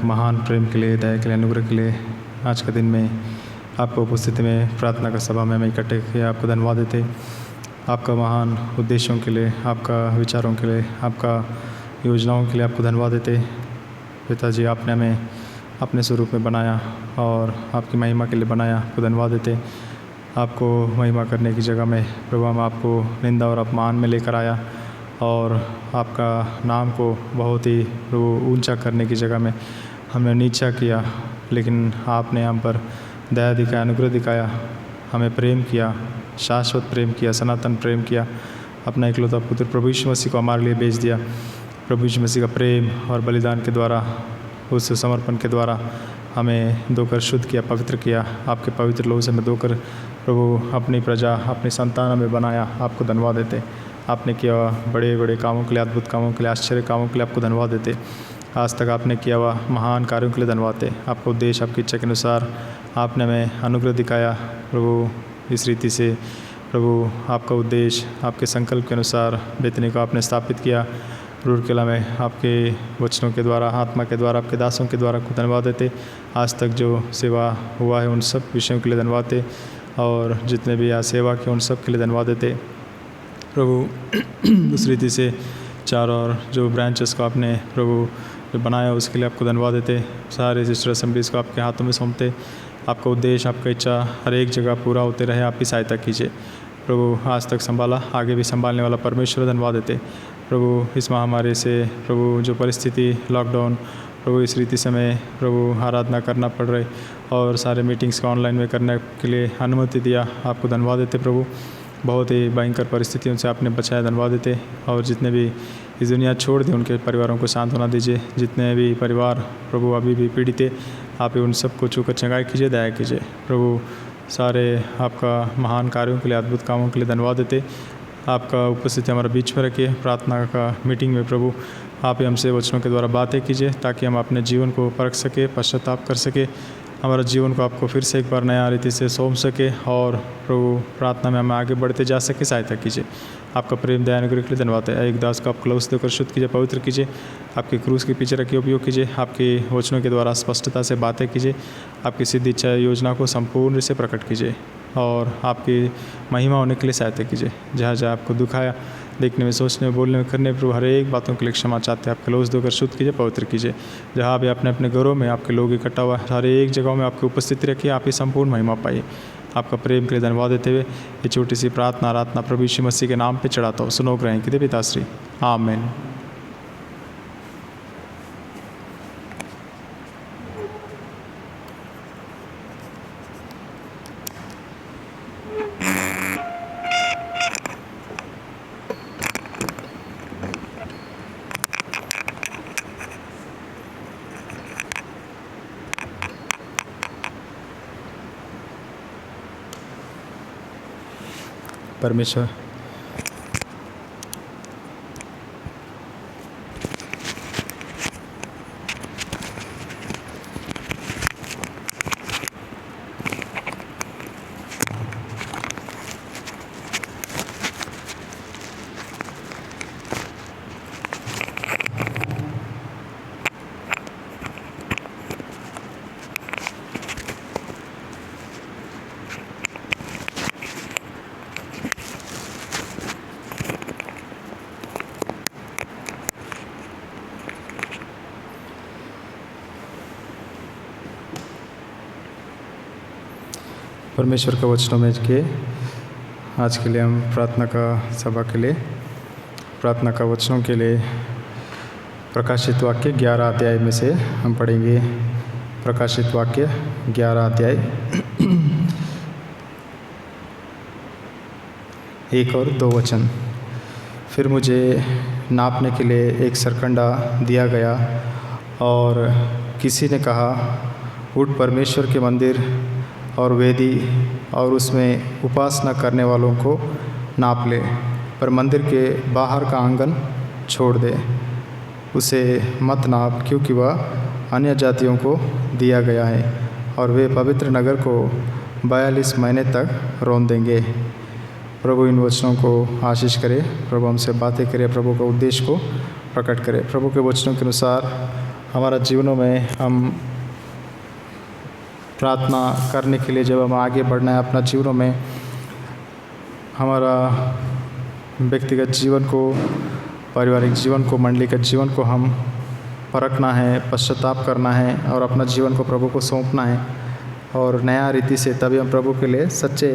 आपके महान प्रेम के लिए, दया के लिए, अनुग्रह के लिए आज के दिन में आपको उपस्थिति में प्रार्थना का सभा में इकट्ठे किया। आपको धन्यवाद देते आपका महान उद्देश्यों के लिए, आपका विचारों के लिए, आपका योजनाओं के लिए आपको धन्यवाद देते। पिताजी, आपने हमें अपने स्वरूप में बनाया और आपकी महिमा के लिए बनाया। आपको धन्यवाद देते। आपको महिमा करने की जगह में प्रभु हम आपको निंदा और अपमान में लेकर आया और आपका नाम को बहुत ही प्रभु ऊंचा करने की जगह में हमने नीचा किया, लेकिन आपने हम पर दया दिखाया, अनुग्रह दिखाया, हमें प्रेम किया, शाश्वत प्रेम किया, सनातन प्रेम किया। अपना इकलौता पुत्र प्रभु यीशु मसीह को हमारे लिए भेज दिया। प्रभु यीशु मसीह का प्रेम और बलिदान के द्वारा, उस समर्पण के द्वारा हमें धोकर शुद्ध किया, पवित्र किया। आपके पवित्र लोगों से हमें धोकर प्रभु अपनी प्रजा, अपनी संतान हमें बनाया। आपको धन्यवाद देते। आपने किया बड़े बड़े कामों के लिए, अद्भुत कामों के लिए, आश्चर्य कामों के लिए आपको धन्यवाद देते। आज तक आपने किया हुआ महान कार्यों के लिए धन्यवाद देते। आपका उद्देश्य, आपकी इच्छा के अनुसार आपने हमें अनुग्रह दिखाया प्रभु। इस रीति से प्रभु आपका उद्देश्य, आपके संकल्प के अनुसार बेतनी को आपने स्थापित किया। रूरकेला में आपके वचनों के द्वारा, आत्मा के द्वारा, आपके दासों के द्वारा को धन्यवाद देते। आज तक जो सेवा हुआ है उन सब विषयों के लिए धन्यवाद देते और जितने भी यहाँ सेवा के उन सब के लिए धन्यवाद देते प्रभु। उस रीति से चारों और जो ब्रांचेस को आपने प्रभु जो बनाया उसके लिए आपको धन्यवाद देते। सारे सिस्टर असेंबलीज को आपके हाथों में सौंपते। आपका उद्देश्य, आपका इच्छा हर एक जगह पूरा होते रहे, आपकी सहायता कीजिए प्रभु। आज तक संभाला, आगे भी संभालने वाला परमेश्वर धन्यवाद देते प्रभु। इस महामारी से प्रभु जो परिस्थिति, लॉकडाउन प्रभु, इस रीति से हमें प्रभु आराधना करना पड़ रही और सारे मीटिंग्स को ऑनलाइन में करने के लिए अनुमति दिया। आपको धन्यवाद देते प्रभु। बहुत ही भयंकर परिस्थितियों से आपने बचाया, धन्यवाद देते। और जितने भी इस दुनिया छोड़ दें उनके परिवारों को सांत्वना दीजिए। जितने भी परिवार प्रभु अभी भी पीड़ित है, आप उन सबको छूकर चंगाई कीजिए, दया कीजिए प्रभु। सारे आपका महान कार्यों के लिए, अद्भुत कामों के लिए धन्यवाद देते। आपका उपस्थिति हमारे बीच में रखिए। प्रार्थना का मीटिंग में प्रभु आप ही हमसे वचनों के द्वारा बातें कीजिए ताकि हम अपने जीवन को परख सके, पश्चाताप कर सके, हमारा जीवन को आपको फिर से एक बार नया रीति से सौंप सके और प्रभु प्रार्थना में हम आगे बढ़ते जा सके। सहायता कीजिए। आपका प्रेम, दया, अनुग्रह के लिए धन्यवाद है। एक दास को आप क्लोज देकर शुद्ध कीजिए, पवित्र कीजिए। आपके क्रूस के पीछे रखिए, उपयोग कीजिए। आपके वचनों के द्वारा स्पष्टता से बातें कीजिए। आपकी सिद्ध इच्छा योजना को संपूर्ण से प्रकट कीजिए और आपकी महिमा होने के लिए सहायता कीजिए। जहाँ जहाँ आपको दुखाया, देखने में, सोचने में, बोलने में, करने में प्रभु हर एक बातों के लिए क्षमा चाहते हैं। आप क्लोज देकर शुद्ध कीजिए, पवित्र कीजिए। जहाँ भी अपने अपने घरों में आपके लोग इकट्ठा हुआ, हर एक जगहों में आपकी उपस्थिति रखिए। आप ही संपूर्ण महिमा पाइए। आपका प्रेम के लिए धन्यवाद देते हुए ये छोटी सी प्रार्थना प्रभु यीशु मसीह के नाम पे चढ़ाता हूँ। सुनो ग्रहण कीजिए पिताश्री, आमीन। परमेश्वर परमेश्वर का वचनों में के आज के लिए हम प्रार्थना का सभा के लिए, प्रार्थना का वचनों के लिए प्रकाशित वाक्य 11 अध्याय में से हम पढ़ेंगे। प्रकाशित वाक्य 11 अध्याय 1 और 2 वचन। फिर मुझे नापने के लिए एक सरकंडा दिया गया और किसी ने कहा, उठ परमेश्वर के मंदिर और वेदी और उसमें उपासना करने वालों को नाप ले, पर मंदिर के बाहर का आंगन छोड़ दे। उसे मत नाप, क्योंकि वह अन्य जातियों को दिया गया है और वे पवित्र नगर को 42 महीने तक रौंद देंगे। प्रभु इन वचनों को आशीष करे। प्रभु हमसे बातें करे, प्रभु का उद्देश्य को प्रकट करे। प्रभु के वचनों के अनुसार हमारा जीवनों में हम प्रार्थना करने के लिए जब हम आगे बढ़ना है अपना जीवनों में, हमारा व्यक्तिगत जीवन को, पारिवारिक जीवन को, मंडली के जीवन को हम परखना है, पश्चाताप करना है और अपना जीवन को प्रभु को सौंपना है और नया रीति से, तभी हम प्रभु के लिए सच्चे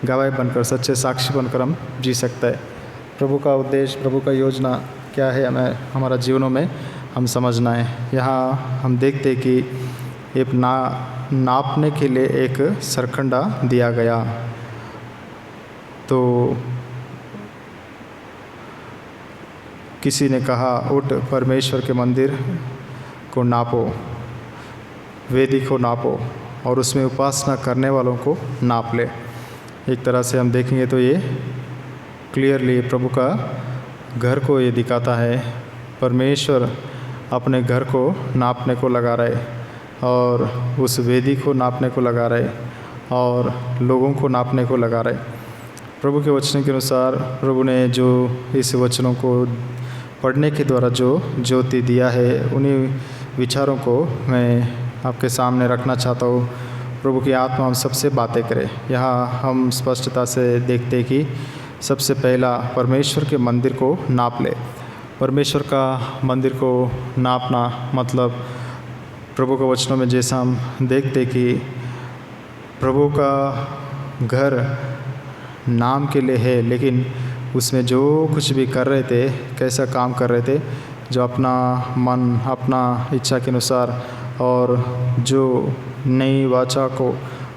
गवाह बनकर, सच्चे साक्षी बनकर हम जी सकते हैं। प्रभु का उद्देश्य, प्रभु का योजना क्या है, हमें हमारा जीवनों में हम समझना है। यहाँ हम देखते हैं कि एक नापने के लिए एक सरखंडा दिया गया। तो किसी ने कहा, उठ परमेश्वर के मंदिर को नापो, वेदी को नापो और उसमें उपासना करने वालों को नाप ले। एक तरह से हम देखेंगे तो ये क्लियरली प्रभु का घर को ये दिखाता है। परमेश्वर अपने घर को नापने को लगा रहे और उस वेदी को नापने को लगा रहे और लोगों को नापने को लगा रहे। प्रभु के वचन के अनुसार प्रभु ने जो इस वचनों को पढ़ने के द्वारा जो ज्योति दिया है, उन्हीं विचारों को मैं आपके सामने रखना चाहता हूँ। प्रभु की आत्मा हम सबसे बातें करे। यहाँ हम स्पष्टता से देखते हैं कि सबसे पहला परमेश्वर के मंदिर को नाप ले। परमेश्वर का मंदिर को नापना मतलब प्रभु के वचनों में जैसा हम देखते कि प्रभु का घर नाम के लिए है, लेकिन उसमें जो कुछ भी कर रहे थे, कैसा काम कर रहे थे, जो अपना मन, अपना इच्छा के अनुसार और जो नई वाचा को,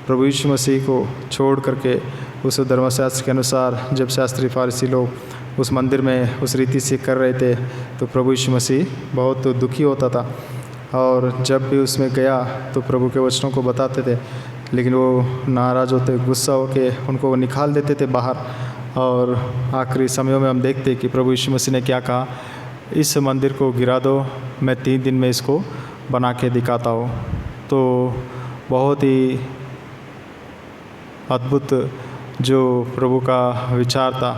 प्रभु यीशु मसीह को छोड़ करके उस धर्मशास्त्र के अनुसार जब शास्त्री फारसी लोग उस मंदिर में उस रीति से कर रहे थे, तो प्रभु यीशु मसीह बहुत दुखी होता था और जब भी उसमें गया तो प्रभु के वचनों को बताते थे, लेकिन वो नाराज़ होते, गुस्सा होके उनको निकाल देते थे बाहर। और आखिरी समयों में हम देखते कि प्रभु यीशु मसीह ने क्या कहा, इस मंदिर को गिरा दो, मैं 3 दिन में इसको बना के दिखाता हूँ। तो बहुत ही अद्भुत जो प्रभु का विचार था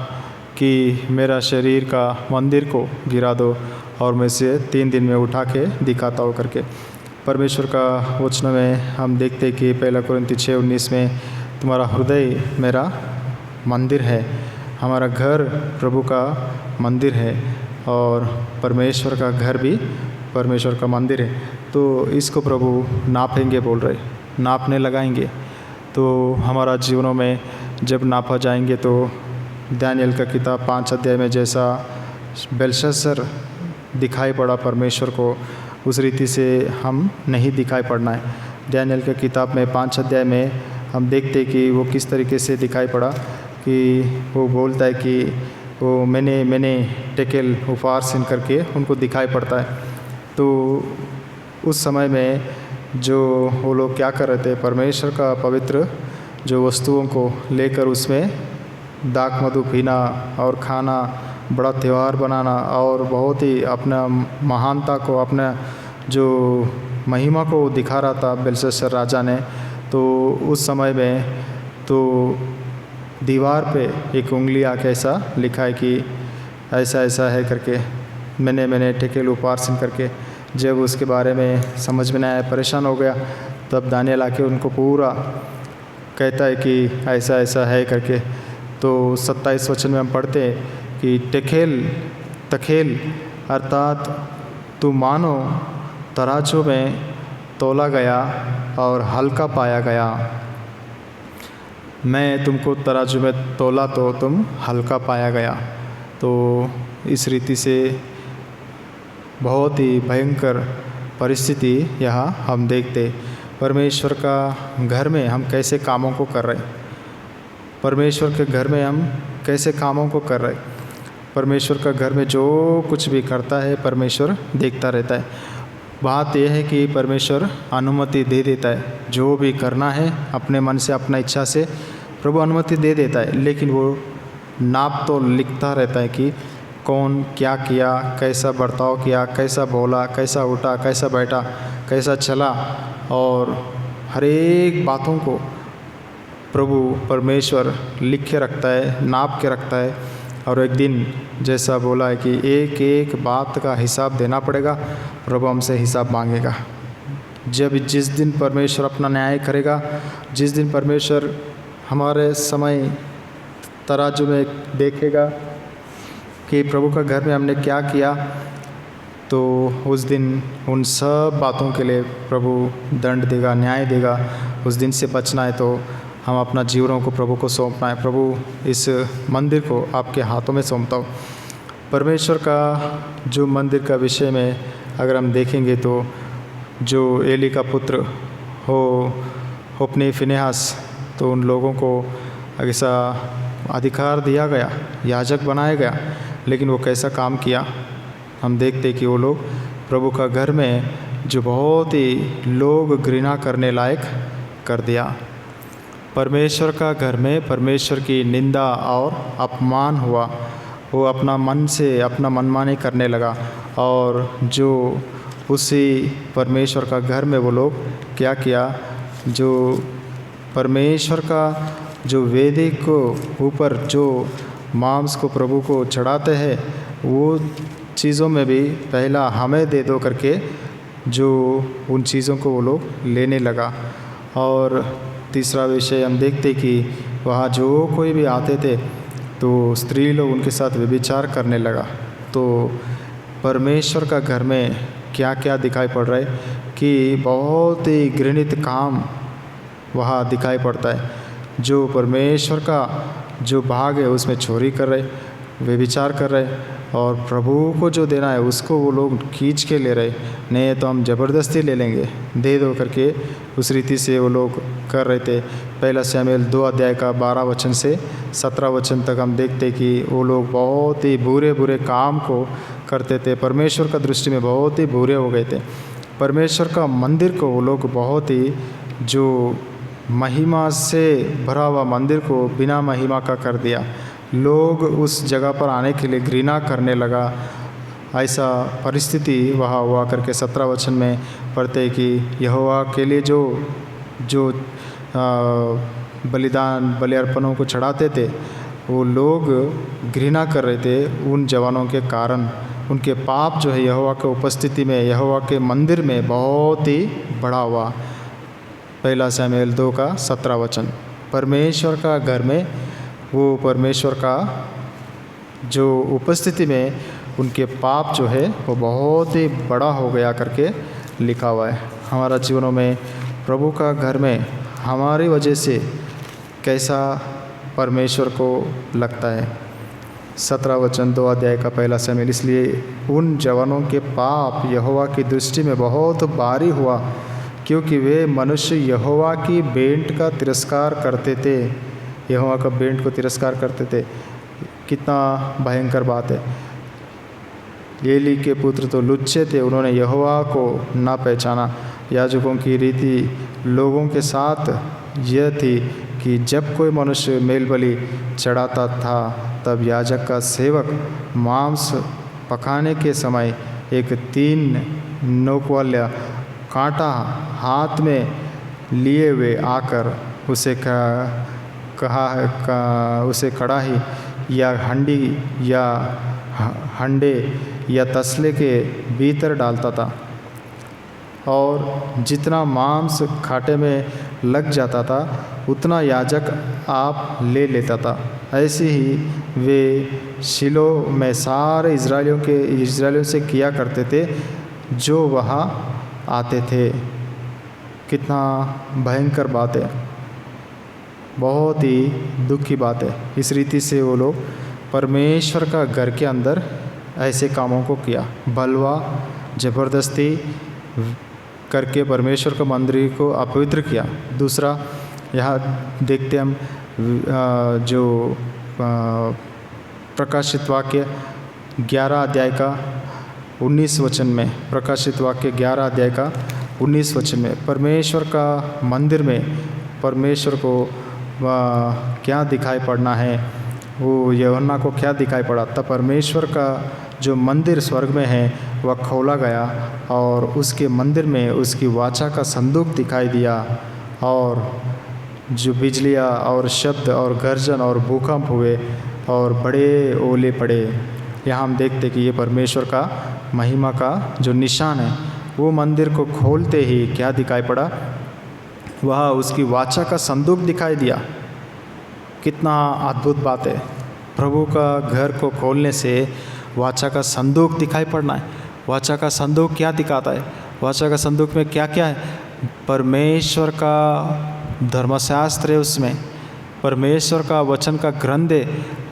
कि मेरा शरीर का मंदिर को गिरा दो और मैं इसे 3 दिन में उठा के दिखाता हूँ करके। परमेश्वर का वचन में हम देखते कि 1 कोरिन्थी 6:19 में तुम्हारा हृदय मेरा मंदिर है। हमारा घर प्रभु का मंदिर है और परमेश्वर का घर भी परमेश्वर का मंदिर है। तो इसको प्रभु नापेंगे बोल रहे, नापने लगाएंगे। तो हमारा जीवनों में जब नापा जाएंगे तो दानियल का किताब 5 अध्याय में जैसा बेलशस्सर दिखाई पड़ा परमेश्वर को, उस रीति से हम नहीं दिखाई पड़ना है। दानियल की किताब में 5 अध्याय में हम देखते कि वो किस तरीके से दिखाई पड़ा कि वो बोलता है कि वो मैंने टेकेल उफार सिन करके उनको दिखाई पड़ता है। तो उस समय में जो वो लोग क्या कर रहे थे, परमेश्वर का पवित्र जो वस्तुओं को लेकर उसमें दाख मधु पीना और खाना, बड़ा त्यौहार बनाना और बहुत ही अपना महानता को, अपना जो महिमा को दिखा रहा था बेलशस्सर राजा ने। तो उस समय में तो दीवार पे एक उंगली आके ऐसा लिखा है कि ऐसा ऐसा है करके, मैंने टेकेल उपार्सन करके। जब उसके बारे में समझ में नहीं आया, परेशान हो गया, तब दानियल आके उनको पूरा कहता है कि ऐसा ऐसा है करके। तो 27 वचन में हम पढ़ते हैं कि तखेल अर्थात तू मानो तराजू में तोला गया और हल्का पाया गया। मैं तुमको तराजू में तोला तो तुम हल्का पाया गया। तो इस रीति से बहुत ही भयंकर परिस्थिति यहाँ हम देखते। परमेश्वर का घर में हम कैसे कामों को कर रहे, परमेश्वर के घर में हम कैसे कामों को कर रहे। परमेश्वर का घर में जो कुछ भी करता है परमेश्वर देखता रहता है। बात यह है कि परमेश्वर अनुमति दे देता है, जो भी करना है अपने मन से, अपना इच्छा से प्रभु अनुमति दे देता है, लेकिन वो नाप तो लिखता रहता है कि कौन क्या किया, कैसा बर्ताव किया, कैसा बोला, कैसा उठा, कैसा बैठा, कैसा चला, और हर एक बातों को प्रभु परमेश्वर लिख के रखता है, नाप के रखता है। और एक दिन जैसा बोला है कि एक एक बात का हिसाब देना पड़ेगा, प्रभु हमसे हिसाब मांगेगा। जिस दिन परमेश्वर अपना न्याय करेगा, जिस दिन परमेश्वर हमारे समय तराजू में देखेगा कि प्रभु का घर में हमने क्या किया, तो उस दिन उन सब बातों के लिए प्रभु दंड देगा, न्याय देगा। उस दिन से बचना है तो हम अपना जीवनों को प्रभु को सौंपना है। प्रभु इस मंदिर को आपके हाथों में सौंपता हूँ। परमेश्वर का जो मंदिर का विषय में अगर हम देखेंगे तो जो एली का पुत्र होप्नी फिनेहास, तो उन लोगों को ऐसा अधिकार दिया गया, याजक बनाया गया, लेकिन वो कैसा काम किया हम देखते कि वो लोग प्रभु का घर में जो बहुत ही लोग घृणा करने लायक कर दिया। परमेश्वर का घर में परमेश्वर की निंदा और अपमान हुआ। वो अपना मन से अपना मनमानी करने लगा, और जो उसी परमेश्वर का घर में वो लोग क्या किया, जो परमेश्वर का जो वेदी को ऊपर जो मांस को प्रभु को चढ़ाते हैं, वो चीज़ों में भी पहला हमें दे दो करके जो उन चीज़ों को वो लोग लेने लगा। और तीसरा विषय हम देखते कि वहाँ जो कोई भी आते थे तो स्त्री लोग उनके साथ व्यभिचार करने लगा। तो परमेश्वर का घर में क्या क्या दिखाई पड़ रहा है कि बहुत ही घृणित काम वहाँ दिखाई पड़ता है। जो परमेश्वर का जो भाग है उसमें चोरी कर रहे, व्यभिचार कर रहे, और प्रभु को जो देना है उसको वो लोग खींच के ले रहे, नहीं तो हम ज़बरदस्ती ले लेंगे, दे दो करके उस रीति से वो लोग कर रहे थे। पहला शमूएल 2 अध्याय का 12 वचन से 17 वचन तक हम देखते कि वो लोग बहुत ही बुरे बुरे काम को करते थे, परमेश्वर का दृष्टि में बहुत ही बुरे हो गए थे। परमेश्वर का मंदिर को वो लोग बहुत ही जो महिमा से भरा हुआ मंदिर को बिना महिमा का कर दिया। लोग उस जगह पर आने के लिए घृणा करने लगा। ऐसा परिस्थिति वहाँ हुआ करके 17 वचन में पढ़ते हैं कि यहोवा के लिए जो बलिदान बलि अर्पणों को चढ़ाते थे, वो लोग घृणा कर रहे थे उन जवानों के कारण। उनके पाप जो है यहोवा के उपस्थिति में, यहोवा के मंदिर में बहुत ही बड़ा हुआ। पहला शमूएल 2 का 17 वचन। परमेश्वर का घर में वो परमेश्वर का जो उपस्थिति में उनके पाप जो है वो बहुत ही बड़ा हो गया करके लिखा हुआ है। हमारा जीवनों में प्रभु का घर में हमारी वजह से कैसा परमेश्वर को लगता है। 17 वचन 2 अध्याय का पहला शमूएल। इसलिए उन जवानों के पाप यहोवा की दृष्टि में बहुत भारी हुआ, क्योंकि वे मनुष्य यहोवा की भेंट का तिरस्कार करते थे। यहोवा का भेंट को तिरस्कार करते थे। कितना भयंकर बात है। एली के पुत्र तो लुच्चे थे, उन्होंने यहोवा को ना पहचाना। याजकों की रीति लोगों के साथ यह थी कि जब कोई मनुष्य मेल बलि चढ़ाता था तब याजक का सेवक मांस पकाने के समय एक 3 नोक वाला कांटा हाथ में लिए हुए आकर उसे उसे कढ़ाई या हंडे या तसले के भीतर डालता था, और जितना मांस खाटे में लग जाता था उतना याजक आप ले लेता था। ऐसे ही वे शिलो में सारे इजरायलियों से किया करते थे जो वहाँ आते थे। कितना भयंकर बात है, बहुत ही दुख की बात है। इस रीति से वो लोग परमेश्वर का घर के अंदर ऐसे कामों को किया, बलवा ज़बरदस्ती करके परमेश्वर का मंदिर को अपवित्र किया। दूसरा यहाँ देखते हम जो प्रकाशित वाक्य 11 अध्याय का 19 वचन में, प्रकाशित वाक्य 11 अध्याय का 19 वचन में परमेश्वर का मंदिर में परमेश्वर को क्या दिखाई पड़ना है, वो यूहन्ना को क्या दिखाई पड़ा। तब परमेश्वर का जो मंदिर स्वर्ग में है वह खोला गया, और उसके मंदिर में उसकी वाचा का संदूक दिखाई दिया, और जो बिजलियाँ और शब्द और गर्जन और भूकंप हुए, और बड़े ओले पड़े। यहाँ हम देखते कि ये परमेश्वर का महिमा का जो निशान है। वो मंदिर को खोलते ही क्या दिखाई पड़ा? वह उसकी वाचा का संदूक दिखाई दिया। कितना अद्भुत बात है! प्रभु का घर को खोलने से वाचा का संदूक दिखाई पड़ना है। वाचा का संदूक क्या दिखाता है? वाचा का संदूक में क्या क्या है? परमेश्वर का धर्मशास्त्र है, उसमें परमेश्वर का वचन का ग्रंथ है।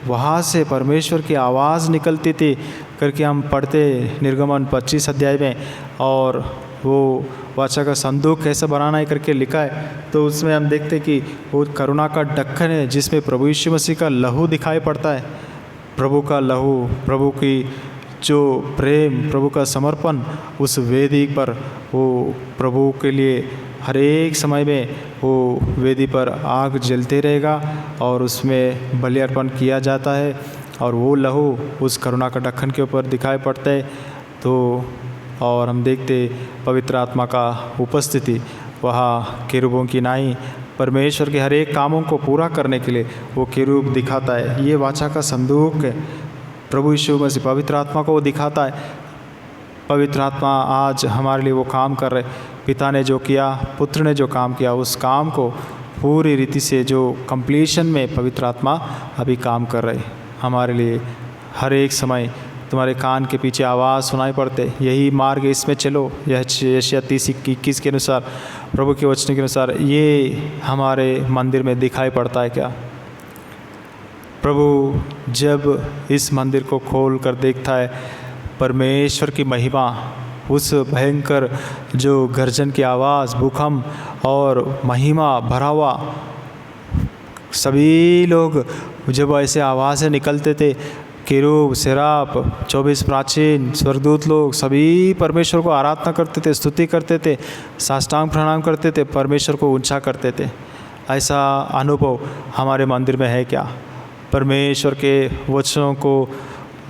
वहाँ से परमेश्वर की आवाज़ निकलती थी करके हम पढ़ते निर्गमन 25 अध्याय में। और वो वाचा का संदूक कैसे बनाना है करके लिखा है। तो उसमें हम देखते कि वो करुणा का ढक्कन है जिसमें प्रभु यीशु मसीह का लहू दिखाई पड़ता है। प्रभु का लहू, प्रभु की जो प्रेम, प्रभु का समर्पण उस वेदी पर, वो प्रभु के लिए हर एक समय में वो वेदी पर आग जलते रहेगा और उसमें बलि अर्पण किया जाता है। और वो लहू उस करुणा का ढक्कन के ऊपर दिखाई पड़ता है। तो और हम देखते पवित्र आत्मा का उपस्थिति वहाँ केरूबों की नाई परमेश्वर के हर एक कामों को पूरा करने के लिए वो केरूब दिखाता है। ये वाचा का संदूक है, प्रभु यीशु मसीह पवित्र आत्मा को वो दिखाता है। पवित्र आत्मा आज हमारे लिए वो काम कर रहे। पिता ने जो किया, पुत्र ने जो काम किया, उस काम को पूरी रीति से जो कंप्लीशन में पवित्र आत्मा अभी काम कर रहे हमारे लिए। हर एक समय तुम्हारे कान के पीछे आवाज़ सुनाई पड़ते, यही मार्ग, इसमें चलो। यह यशायाह 30:21 के अनुसार, प्रभु के वचन के अनुसार ये हमारे मंदिर में दिखाई पड़ता है क्या? प्रभु जब इस मंदिर को खोल कर देखता है, परमेश्वर की महिमा, उस भयंकर जो गर्जन की आवाज़, भूकंप और महिमा भरा हुआ, सभी लोग जब ऐसे आवाज़ें निकलते थे, केरूब, सेराफ, 24 प्राचीन स्वर्गदूत लोग सभी परमेश्वर को आराधना करते थे, स्तुति करते थे, साष्टांग प्रणाम करते थे, परमेश्वर को ऊंचा करते थे। ऐसा अनुभव हमारे मंदिर में है क्या? परमेश्वर के वचनों को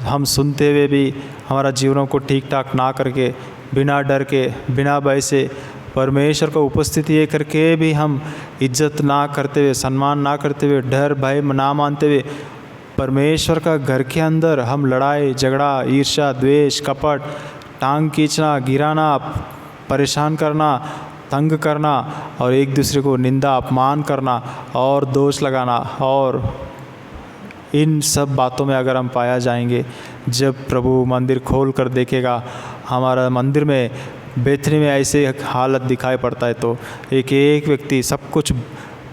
हम सुनते हुए भी हमारा जीवनों को ठीक ठाक ना करके, बिना डर के, बिना भय से, परमेश्वर को उपस्थिति ये करके भी हम इज्जत ना करते हुए, सम्मान ना करते हुए, डर भय ना मानते हुए, परमेश्वर का घर के अंदर हम लड़ाई झगड़ा, ईर्ष्या, द्वेष, कपट, टांग खींचना, गिराना, परेशान करना, तंग करना और एक दूसरे को निंदा अपमान करना और दोष लगाना, और इन सब बातों में अगर हम पाया जाएंगे, जब प्रभु मंदिर खोल कर देखेगा हमारा मंदिर में, बेथनी में ऐसे हालत दिखाई पड़ता है, तो एक एक व्यक्ति सब कुछ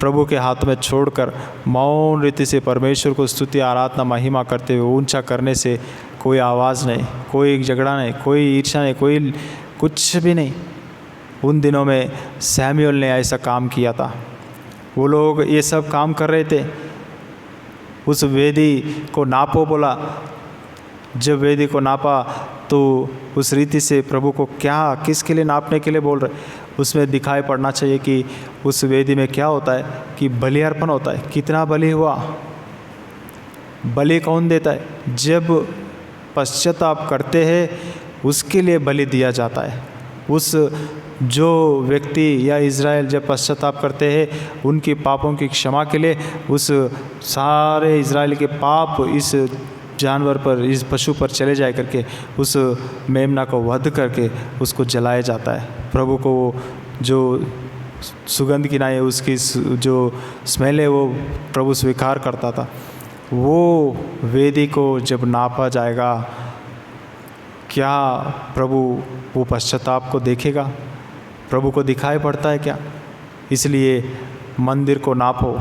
प्रभु के हाथों में छोड़कर मौन रीति से परमेश्वर को स्तुति, आराधना, महिमा करते हुए ऊंचा करने से कोई आवाज़ नहीं, कोई झगड़ा नहीं, कोई ईर्ष्या नहीं, कोई कुछ भी नहीं। उन दिनों में सैमुएल ने ऐसा काम किया था। वो लोग ये सब काम कर रहे थे। उस वेदी को नापो बोला। जब वेदी को नापा तो उस रीति से प्रभु को क्या, किसके लिए नापने के लिए बोल रहे, उसमें दिखाई पड़ना चाहिए कि उस वेदी में क्या होता है कि बलि अर्पण होता है। कितना बलि हुआ? बलि कौन देता है? जब पश्चाताप करते हैं उसके लिए बलि दिया जाता है। उस जो व्यक्ति या इज़राइल जब पश्चाताप करते हैं उनके पापों की क्षमा के लिए उस सारे इज़राइल के पाप इस जानवर पर, इस पशु पर चले जाए करके उस मेमना को वध करके उसको जलाया जाता है। प्रभु को वो जो सुगंध की नाई है उसकी जो स्मेल है वो प्रभु स्वीकार करता था। वो वेदी को जब नापा जाएगा, क्या प्रभु वो पश्चाताप को देखेगा? प्रभु को दिखाई पड़ता है क्या? इसलिए मंदिर को नापो,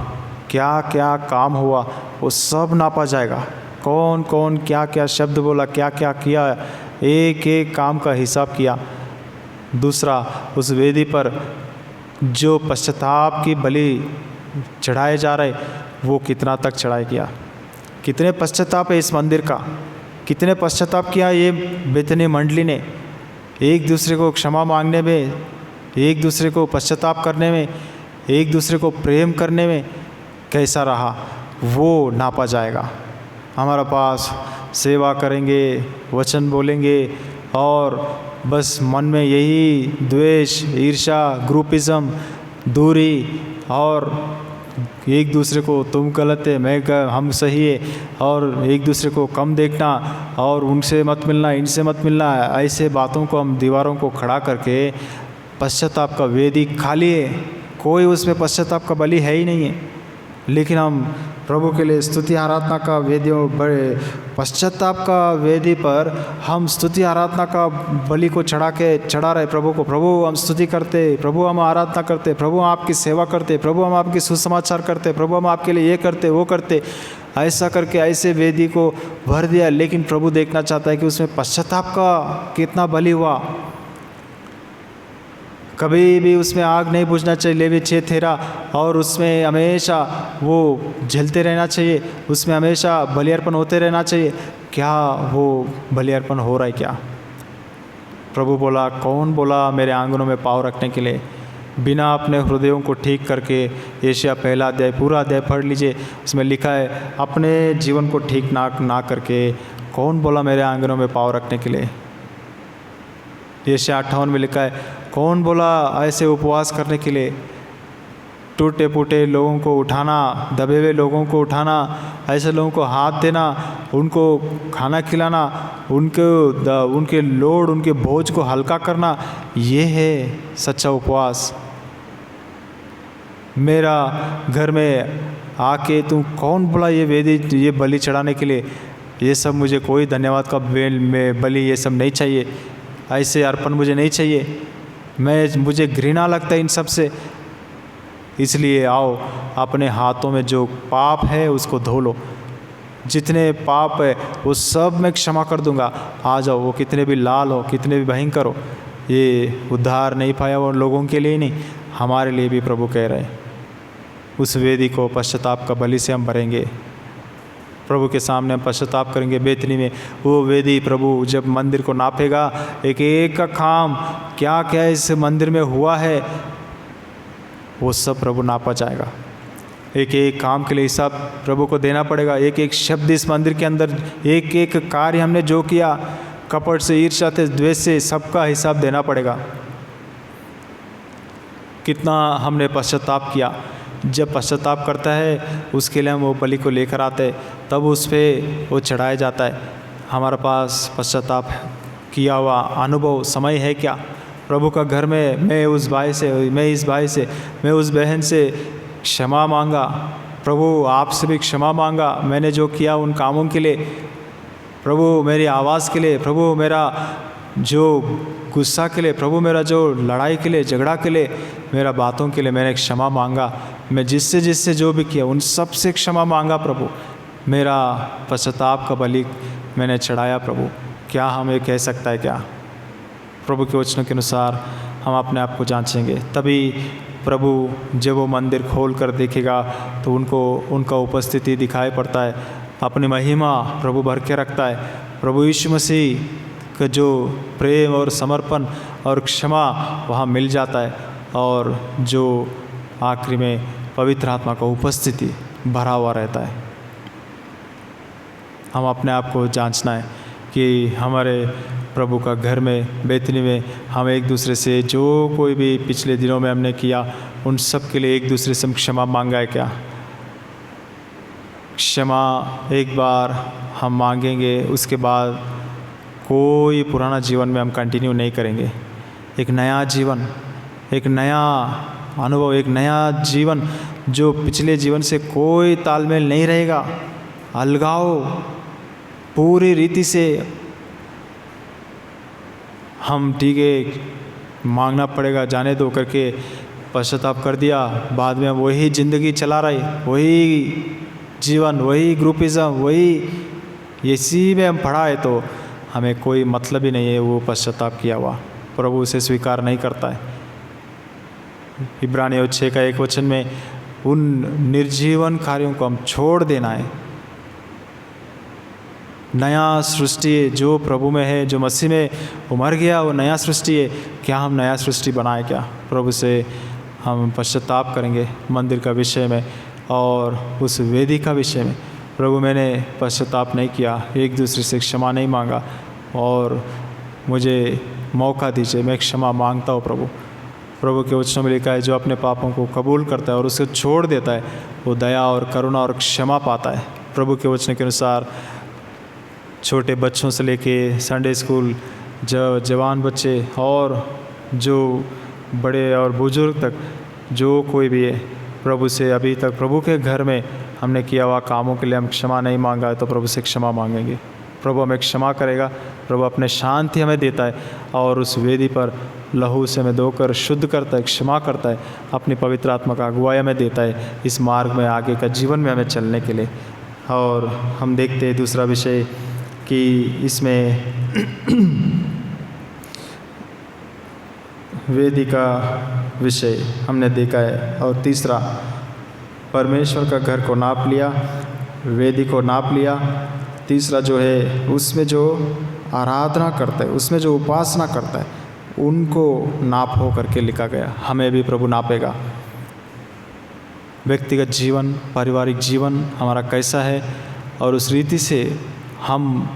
क्या क्या काम हुआ वो सब नापा जाएगा। कौन कौन क्या क्या शब्द बोला, क्या क्या किया, एक एक काम का हिसाब किया। दूसरा, उस वेदी पर जो पश्चाताप की बलि चढ़ाए जा रहे वो कितना तक चढ़ाया किया, कितने पश्चाताप है इस मंदिर का, कितने पश्चाताप किया ये बेतनी मंडली ने, एक दूसरे को क्षमा मांगने में, एक दूसरे को पश्चाताप करने में, एक दूसरे को प्रेम करने में कैसा रहा वो नापा जाएगा। हमारा पास सेवा करेंगे, वचन बोलेंगे और बस मन में यही द्वेष, ईर्ष्या, ग्रुपिज़म, दूरी और एक दूसरे को तुम गलत है हम सही है, और एक दूसरे को कम देखना और उनसे मत मिलना, इनसे मत मिलना, ऐसे बातों को हम दीवारों को खड़ा करके पश्चाताप का वेदी खाली है, कोई उसमें पश्चाताप का बलि है ही नहीं है। लेकिन हम प्रभु के लिए स्तुति आराधना का वेदियों बड़े पश्चाताप का वेदी पर हम स्तुति आराधना का बलि को चढ़ा रहे प्रभु को। प्रभु हम स्तुति करते, प्रभु हम आराधना करते, प्रभु हम आपकी सेवा करते, प्रभु हम आपकी सुसमाचार करते, प्रभु हम आपके लिए ये करते वो करते, ऐसा करके ऐसे वेदी को भर दिया। लेकिन प्रभु देखना चाहता है कि उसमें पश्चाताप का कितना बलि हुआ। कभी भी उसमें आग नहीं बुझना चाहिए, लेवी 6:13, और उसमें हमेशा वो जलते रहना चाहिए, उसमें हमेशा बलि अर्पण होते रहना चाहिए। क्या वो बलि अर्पण हो रहा है क्या? प्रभु बोला, कौन बोला मेरे आंगनों में पाँव रखने के लिए? बिना अपने हृदयों को ठीक करके, एशिया 1 अध्याय पूरा अध्याय पढ़ लीजिए, उसमें लिखा है अपने जीवन को ठीक ना करके कौन बोला मेरे आंगनों में पाँव रखने के लिए? एशिया 58 में लिखा है कौन बोला ऐसे उपवास करने के लिए? टूटे फूटे लोगों को उठाना, दबे हुए लोगों को उठाना, ऐसे लोगों को हाथ देना, उनको खाना खिलाना, उनके लोड, उनके बोझ को हल्का करना, ये है सच्चा उपवास। मेरा घर में आके तुम कौन बोला ये वेदी, ये बलि चढ़ाने के लिए? ये सब मुझे कोई धन्यवाद का बलि ये सब नहीं चाहिए, ऐसे अर्पण मुझे नहीं चाहिए, मुझे घृणा लगता है इन सब से। इसलिए आओ अपने हाथों में जो पाप है उसको धो लो, जितने पाप है वो सब मैं क्षमा कर दूंगा। आ जाओ, वो कितने भी लाल हो, कितने भी भयंकर हो। ये उद्धार नहीं पाया वो लोगों के लिए नहीं, हमारे लिए भी प्रभु कह रहे हैं। उस वेदी को पश्चाताप का बलि से हम भरेंगे, प्रभु के सामने हम पश्चाताप करेंगे। बेतनी में वो वेदी प्रभु जब मंदिर को नापेगा, एक एक का काम क्या क्या इस मंदिर में हुआ है वो सब प्रभु नापा जाएगा। एक एक काम के लिए हिसाब प्रभु को देना पड़ेगा। एक एक शब्द इस मंदिर के अंदर, एक एक कार्य हमने जो किया, कपट से, ईर्ष्या से, द्वेष से, सबका हिसाब देना पड़ेगा। कितना हमने पश्चाताप किया। जब पश्चाताप करता है उसके लिए हम वो बलि को लेकर आते हैं, तब उस पर वो चढ़ाया जाता है। हमारे पास पश्चाताप किया हुआ अनुभव समय है क्या? प्रभु का घर में मैं उस भाई से, मैं इस भाई से, मैं उस बहन से क्षमा मांगा, प्रभु आपसे भी क्षमा मांगा, मैंने जो किया उन कामों के लिए, प्रभु मेरी आवाज़ के लिए, प्रभु मेरा जो गुस्सा के लिए, प्रभु मेरा जो लड़ाई के लिए, झगड़ा के लिए, मेरा बातों के लिए मैंने क्षमा मांगा। मैं जिससे जो भी किया उन सब से क्षमा मांगा प्रभु। मेरा पश्चाताप का बलि मैंने चढ़ाया प्रभु। क्या हम ये कह सकता है क्या? प्रभु के वचनों के अनुसार हम अपने आप को जांचेंगे, तभी प्रभु जब वो मंदिर खोल कर देखेगा तो उनको उनका उपस्थिति दिखाई पड़ता है, अपनी महिमा प्रभु भर के रखता है। प्रभु यीशु मसीह का जो प्रेम और समर्पण और क्षमा वहाँ मिल जाता है, और जो आखिरी में पवित्र आत्मा का उपस्थिति भरा हुआ रहता है। हम अपने आप को जांचना है कि हमारे प्रभु का घर में, बेतनी में, हम एक दूसरे से जो कोई भी पिछले दिनों में हमने किया उन सब के लिए एक दूसरे से हम क्षमा मांगा है क्या? क्षमा एक बार हम मांगेंगे, उसके बाद कोई पुराना जीवन में हम कंटिन्यू नहीं करेंगे। एक नया जीवन, एक नया अनुभव, एक नया जीवन जो पिछले जीवन से कोई तालमेल नहीं रहेगा। अलगाव पूरी रीति से हम ठीक है मांगना पड़ेगा, जाने दो करके पश्चाताप कर दिया, बाद में वही ज़िंदगी चला रहे, वही जीवन, वही ग्रुपिज़म, वही इसी में हम पढ़ा है, तो हमें कोई मतलब ही नहीं है वो पश्चाताप किया हुआ। प्रभु उसे स्वीकार नहीं करता है। इब्रानियों 6:1 में उन निर्जीवन कार्यों को हम छोड़ देना है। नया सृष्टि जो प्रभु में है, जो मसीह में वो मर गया, वो नया सृष्टि है। क्या हम नया सृष्टि बनाए क्या? प्रभु से हम पश्चाताप करेंगे मंदिर का विषय में और उस वेदी का विषय में। प्रभु मैंने पश्चाताप नहीं किया, एक दूसरे से क्षमा नहीं मांगा, और मुझे मौका दीजिए, मैं क्षमा मांगता हूँ प्रभु। प्रभु के वचनों में लिखा है, जो अपने पापों को कबूल करता है और उसे छोड़ देता है वो दया और करुणा और क्षमा पाता है। प्रभु के वचन के अनुसार छोटे बच्चों से लेके संडे स्कूल, जवान बच्चे और जो बड़े और बुजुर्ग तक, जो कोई भी है, प्रभु से अभी तक प्रभु के घर में हमने किया हुआ कामों के लिए हम क्षमा नहीं मांगा है तो प्रभु से क्षमा मांगेंगे। प्रभु हमें क्षमा करेगा, प्रभु अपने शांति हमें देता है और उस वेदी पर लहू से हमें धोकर शुद्ध करता है, क्षमा करता है, अपनी पवित्र आत्मा का अगुवाई हमें देता है इस मार्ग में आगे का जीवन में हमें चलने के लिए। और हम देखते हैं दूसरा विषय कि इसमें वेदी का विषय हमने देखा है। और तीसरा, परमेश्वर का घर को नाप लिया, वेदी को नाप लिया। तीसरा जो है उसमें जो आराधना करता है, उसमें जो उपासना करता है, उनको नाप हो करके लिखा गया। हमें भी प्रभु नापेगा। व्यक्तिगत जीवन, पारिवारिक जीवन हमारा कैसा है और उस रीति से हम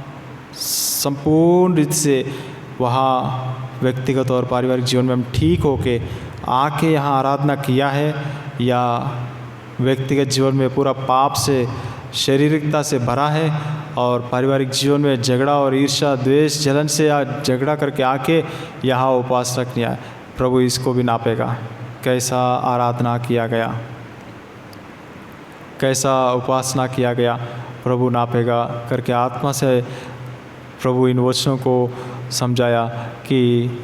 संपूर्ण रीति से वहाँ व्यक्तिगत और पारिवारिक जीवन में हम ठीक होके आके यहाँ आराधना किया है, या व्यक्तिगत जीवन में पूरा पाप से, शारीरिकता से भरा है और पारिवारिक जीवन में झगड़ा और ईर्ष्या, द्वेष, जलन से या झगड़ा करके आके यहाँ उपवास रख लिया है। प्रभु इसको भी नापेगा, कैसा आराधना किया गया, कैसा उपासना किया गया, प्रभु नापेगा करके आत्मा से प्रभु इन वचनों को समझाया कि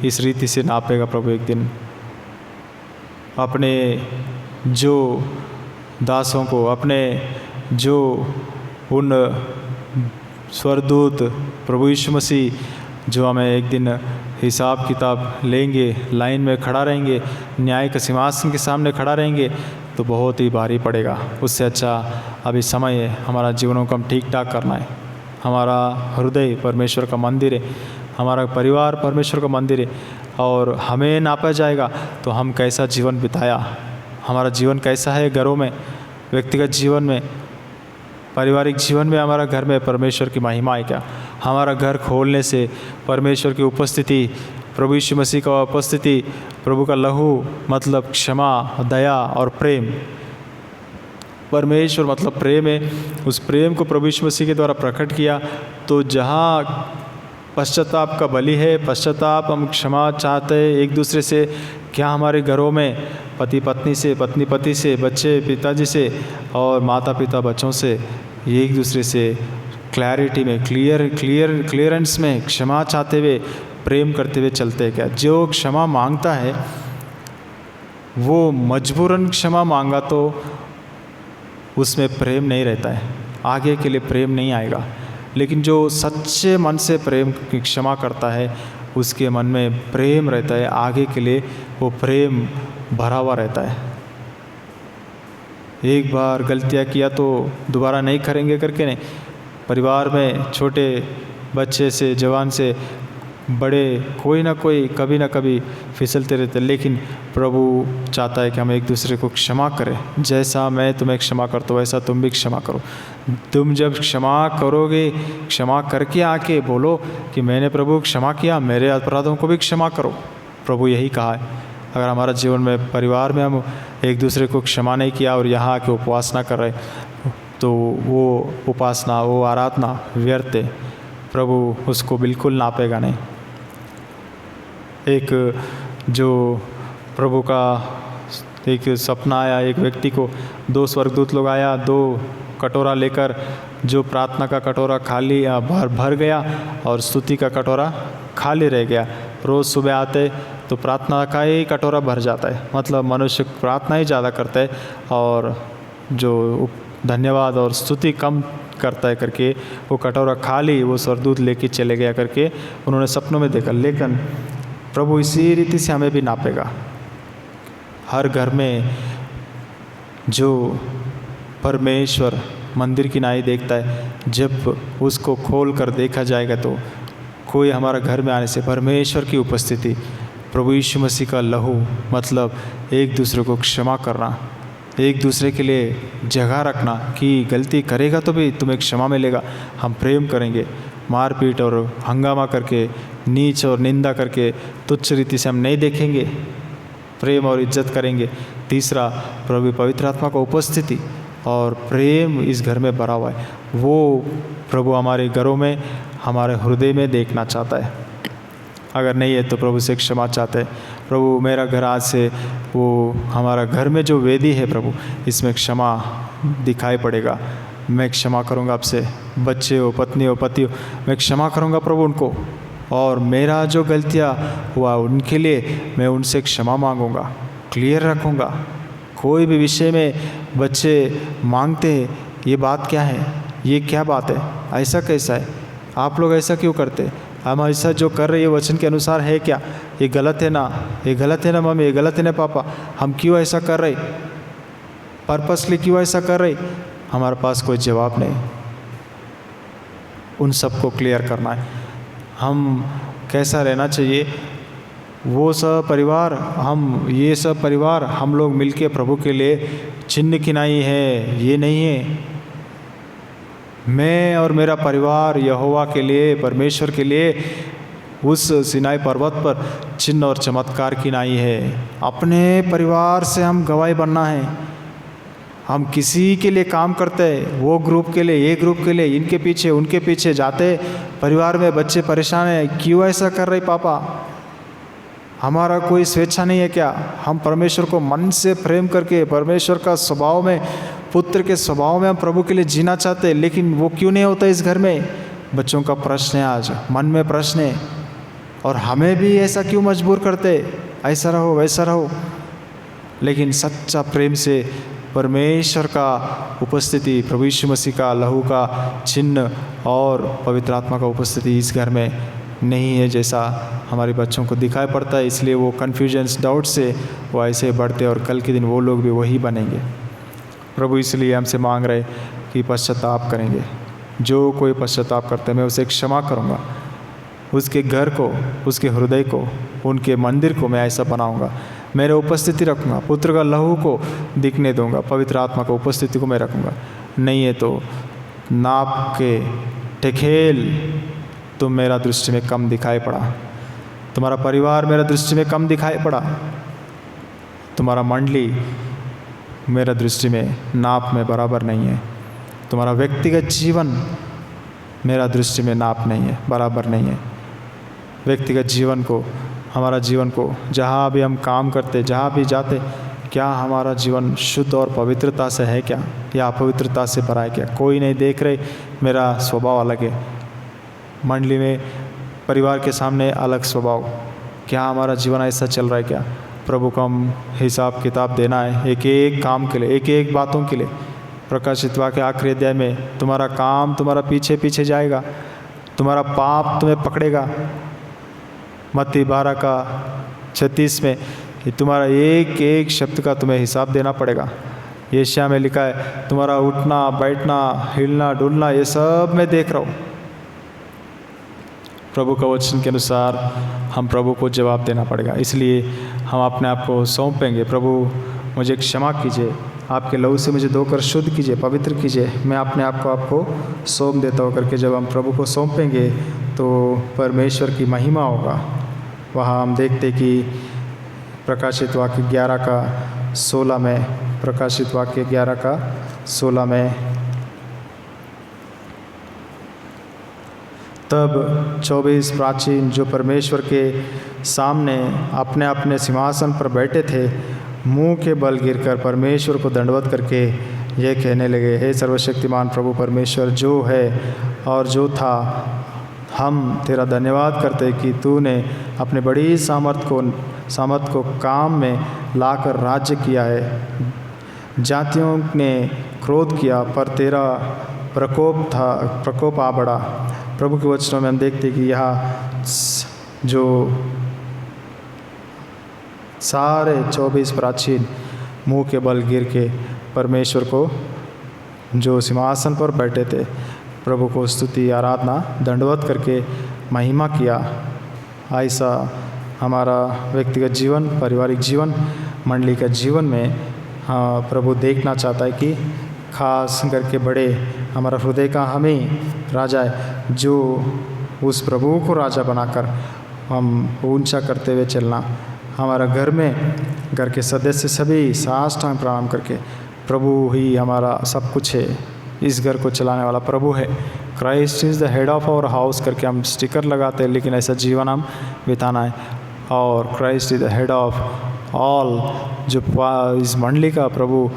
इस रीति से नापेगा प्रभु एक दिन। अपने जो दासों को, अपने जो उन स्वर्गदूत प्रभु यीशु मसीह जो हमें एक दिन हिसाब किताब लेंगे, लाइन में खड़ा रहेंगे, न्याय के सिंहासन के सामने खड़ा रहेंगे, तो बहुत ही भारी पड़ेगा। उससे अच्छा अभी समय है हमारा जीवनों को हम ठीक ठाक करना है। हमारा हृदय परमेश्वर का मंदिर है, हमारा परिवार परमेश्वर का मंदिर है और हमें नापा जाएगा तो हम कैसा जीवन बिताया, हमारा जीवन कैसा है घरों में, व्यक्तिगत जीवन में, पारिवारिक जीवन में, हमारा घर में परमेश्वर की महिमा है क्या। हमारा घर खोलने से परमेश्वर की उपस्थिति, प्रभु यीशु मसीह का उपस्थिति, प्रभु का लहू मतलब क्षमा, दया और प्रेम। परमेश्वर मतलब प्रेम है, उस प्रेम को प्रभु यीशु मसीह के द्वारा प्रकट किया। तो जहाँ पश्चाताप का बलि है, पश्चाताप, हम क्षमा चाहते हैं एक दूसरे से, क्या हमारे घरों में पति पत्नी से, पत्नी पति से, बच्चे पिताजी से और माता पिता बच्चों से एक दूसरे से क्लैरिटी में, क्लियरेंस में क्षमा चाहते हुए, प्रेम करते हुए चलते हैं क्या। जो क्षमा मांगता है वो मजबूरन क्षमा मांगा तो उसमें प्रेम नहीं रहता है, आगे के लिए प्रेम नहीं आएगा। लेकिन जो सच्चे मन से प्रेम की क्षमा करता है उसके मन में प्रेम रहता है, आगे के लिए वो प्रेम भरा हुआ रहता है। एक बार गलतियाँ किया तो दोबारा नहीं करेंगे करके नहीं। परिवार में छोटे बच्चे से, जवान से बड़े, कोई ना कोई कभी ना कभी फिसलते रहते, लेकिन प्रभु चाहता है कि हम एक दूसरे को क्षमा करें। जैसा मैं तुम्हें क्षमा करता हूँ वैसा तुम भी क्षमा करो। तुम जब क्षमा करोगे, क्षमा करके आके बोलो कि मैंने प्रभु क्षमा किया, मेरे अपराधों को भी क्षमा करो। प्रभु यही कहा है। अगर हमारा जीवन में, परिवार में हम एक दूसरे को क्षमा नहीं किया और यहाँ आके उपासना कर रहे तो वो उपासना, वो आराधना व्यर्थ है। प्रभु उसको बिल्कुल नापेगा नहीं। एक जो प्रभु का एक सपना आया, एक व्यक्ति को 2 स्वर्गदूत लोग आया, 2 कटोरा लेकर, जो प्रार्थना का कटोरा खाली भर गया और स्तुति का कटोरा खाली रह गया। रोज़ सुबह आते तो प्रार्थना का ही कटोरा भर जाता है, मतलब मनुष्य प्रार्थना ही ज़्यादा करता है और जो धन्यवाद और स्तुति कम करता है करके वो कटोरा खाली वो स्वर्गदूत लेके चले गया करके उन्होंने सपनों में देखा। लेकिन प्रभु इसी रीति से हमें भी नापेगा। हर घर में जो परमेश्वर मंदिर की नाई देखता है, जब उसको खोल कर देखा जाएगा तो कोई हमारा घर में आने से परमेश्वर की उपस्थिति, प्रभु यीशु मसीह का लहू मतलब एक दूसरे को क्षमा करना, एक दूसरे के लिए जगह रखना कि गलती करेगा तो भी तुम्हें क्षमा मिलेगा। हम प्रेम करेंगे, मारपीट और हंगामा करके, नीच और निंदा करके, तुच्छ रीति से हम नहीं देखेंगे। प्रेम और इज्जत करेंगे। तीसरा, प्रभु पवित्र आत्मा का उपस्थिति और प्रेम इस घर में भरा हुआ है, वो प्रभु हमारे घरों में, हमारे हृदय में देखना चाहता है। अगर नहीं है तो प्रभु से क्षमा चाहते हैं। प्रभु मेरा घर आज से, वो हमारा घर में जो वेदी है प्रभु, इसमें क्षमा दिखाई पड़ेगा। मैं क्षमा करूँगा आपसे, बच्चे हो, पत्नी हो, पति हो, मैं क्षमा करूँगा प्रभु उनको, और मेरा जो गलतियाँ हुआ उनके लिए मैं उनसे क्षमा मांगूँगा, क्लियर रखूँगा। कोई भी विषय में बच्चे मांगते हैं, ये बात क्या है, ये क्या बात है, ऐसा कैसा है, आप लोग ऐसा क्यों करते, हम ऐसा जो कर रहे हैं वचन के अनुसार है क्या, ये गलत है ना, ये गलत है ना मम्मी, ये गलत है ना पापा, हम क्यों ऐसा कर रहे, पर्पसली क्यों ऐसा कर रहे। हमारे पास कोई जवाब नहीं। उन सबको क्लियर करना है। हम कैसा रहना चाहिए, वो सब परिवार, हम ये सब परिवार हम लोग मिलके प्रभु के लिए चिन्ह किनाई है, ये नहीं है। मैं और मेरा परिवार यहोवा के लिए, परमेश्वर के लिए उस सिनाई पर्वत पर चिन्ह और चमत्कार किनाई है। अपने परिवार से हम गवाही बनना है। हम किसी के लिए काम करते हैं, वो ग्रुप के लिए, ये ग्रुप के लिए, इनके पीछे उनके पीछे जाते, परिवार में बच्चे परेशान हैं, क्यों ऐसा कर रहे पापा, हमारा कोई स्वेच्छा नहीं है क्या, हम परमेश्वर को मन से प्रेम करके परमेश्वर का स्वभाव में, पुत्र के स्वभाव में हम प्रभु के लिए जीना चाहते हैं, लेकिन वो क्यों नहीं होता इस घर में। बच्चों का प्रश्न है, आज मन में प्रश्न है, और हमें भी ऐसा क्यों मजबूर करते, ऐसा रहो वैसा रहो। लेकिन सच्चा प्रेम से परमेश्वर का उपस्थिति, प्रभु यीशु मसीह का लहू का चिन्ह और पवित्र आत्मा का उपस्थिति इस घर में नहीं है, जैसा हमारे बच्चों को दिखाई पड़ता है। इसलिए वो कन्फ्यूजन्स, डाउट से वो ऐसे बढ़ते, और कल के दिन वो लोग भी वही बनेंगे। प्रभु इसलिए हमसे मांग रहे कि पश्चाताप करेंगे। जो कोई पश्चाताप करते हैं मैं उसे क्षमा करूँगा, उसके घर को, उसके हृदय को, उनके मंदिर को मैं ऐसा बनाऊँगा, मेरे उपस्थिति रखूँगा, पुत्र का लहू को दिखने दूँगा, पवित्र आत्मा का उपस्थिति को मैं रखूँगा। नहीं है तो नाप के टेखेल तुम मेरा दृष्टि में कम दिखाई पड़ा, तुम्हारा परिवार मेरा दृष्टि में कम दिखाई पड़ा, तुम्हारा मंडली मेरा दृष्टि में नाप में बराबर नहीं है, तुम्हारा व्यक्तिगत जीवन मेरा दृष्टि में नाप नहीं है, बराबर नहीं है। व्यक्तिगत जीवन को, हमारा जीवन को, जहाँ भी हम काम करते, जहाँ भी जाते, क्या हमारा जीवन शुद्ध और पवित्रता से है क्या, या अपवित्रता से भरा है क्या। कोई नहीं देख रहे, मेरा स्वभाव अलग है, मंडली में, परिवार के सामने अलग स्वभाव, क्या हमारा जीवन ऐसा चल रहा है क्या। प्रभु को हम हिसाब किताब देना है, एक एक काम के लिए, एक एक बातों के लिए। प्रकाशित वाक्य आखिरी अध्याय में, तुम्हारा काम तुम्हारा पीछे पीछे जाएगा, तुम्हारा पाप तुम्हें पकड़ेगा। मत्ती 12:36 में तुम्हारा एक एक शब्द का तुम्हें हिसाब देना पड़ेगा। यशायाह में लिखा है, तुम्हारा उठना बैठना, हिलना डुलना, ये सब मैं देख रहा हूँ। प्रभु का वचन के अनुसार हम प्रभु को जवाब देना पड़ेगा। इसलिए हम अपने आप को सौंपेंगे, प्रभु मुझे क्षमा कीजिए, आपके लहू से मुझे धोकर शुद्ध कीजिए, पवित्र कीजिए, मैं अपने आप को आपको सौंप देता हूँ करके जब हम प्रभु को सौंपेंगे तो परमेश्वर की महिमा होगा। वहाँ हम देखते कि प्रकाशित वाक्य 11:16 में, प्रकाशित वाक्य 11:16 में, तब 24 प्राचीन जो परमेश्वर के सामने अपने अपने सिंहासन पर बैठे थे, मुंह के बल गिरकर परमेश्वर को दंडवत करके ये कहने लगे, हे सर्वशक्तिमान प्रभु परमेश्वर जो है और जो था, हम तेरा धन्यवाद करते कि तूने अपने बड़ी सामर्थ को काम में लाकर राज्य किया है। जातियों ने क्रोध किया पर तेरा प्रकोप आ बढ़ा। प्रभु के वचनों में हम देखते कि यहाँ जो सारे 24 प्राचीन मुंह के बल गिर के परमेश्वर को, जो सिंहासन पर बैठे थे, प्रभु को स्तुति आराधना दंडवत करके महिमा किया। ऐसा हमारा व्यक्तिगत जीवन, पारिवारिक जीवन, मंडली का जीवन में प्रभु देखना चाहता है कि खास करके बड़े हमारा हृदय का हमें राजा है, जो उस प्रभु को राजा बनाकर हम ऊंचा करते हुए चलना, हमारा घर के सदस्य सभी साष्टांग प्रणाम करके प्रभु ही हमारा सब कुछ है, इस घर को चलाने वाला प्रभु है, Christ is the head of our house करके हम स्टिकर लगाते हैं, लेकिन ऐसा जीवन हम बिताना है। और Christ is the head of all, जो इस मंडली का प्रभु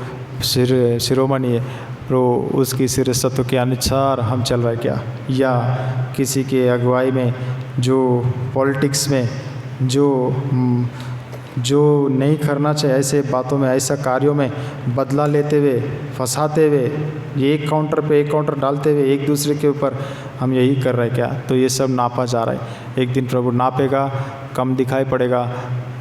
शिरोमणि है, प्रभु उसकी सिरसत्व के अनुसार हम चल रहे क्या, या किसी के अगुवाई में, जो पॉलिटिक्स में, जो नहीं करना चाहिए ऐसे बातों में, ऐसा कार्यों में बदला लेते हुए, फंसाते हुए, एक काउंटर पे एक काउंटर डालते हुए एक दूसरे के ऊपर हम यही कर रहे हैं क्या, तो ये सब नापा जा रहा है। एक दिन प्रभु नापेगा, कम दिखाई पड़ेगा।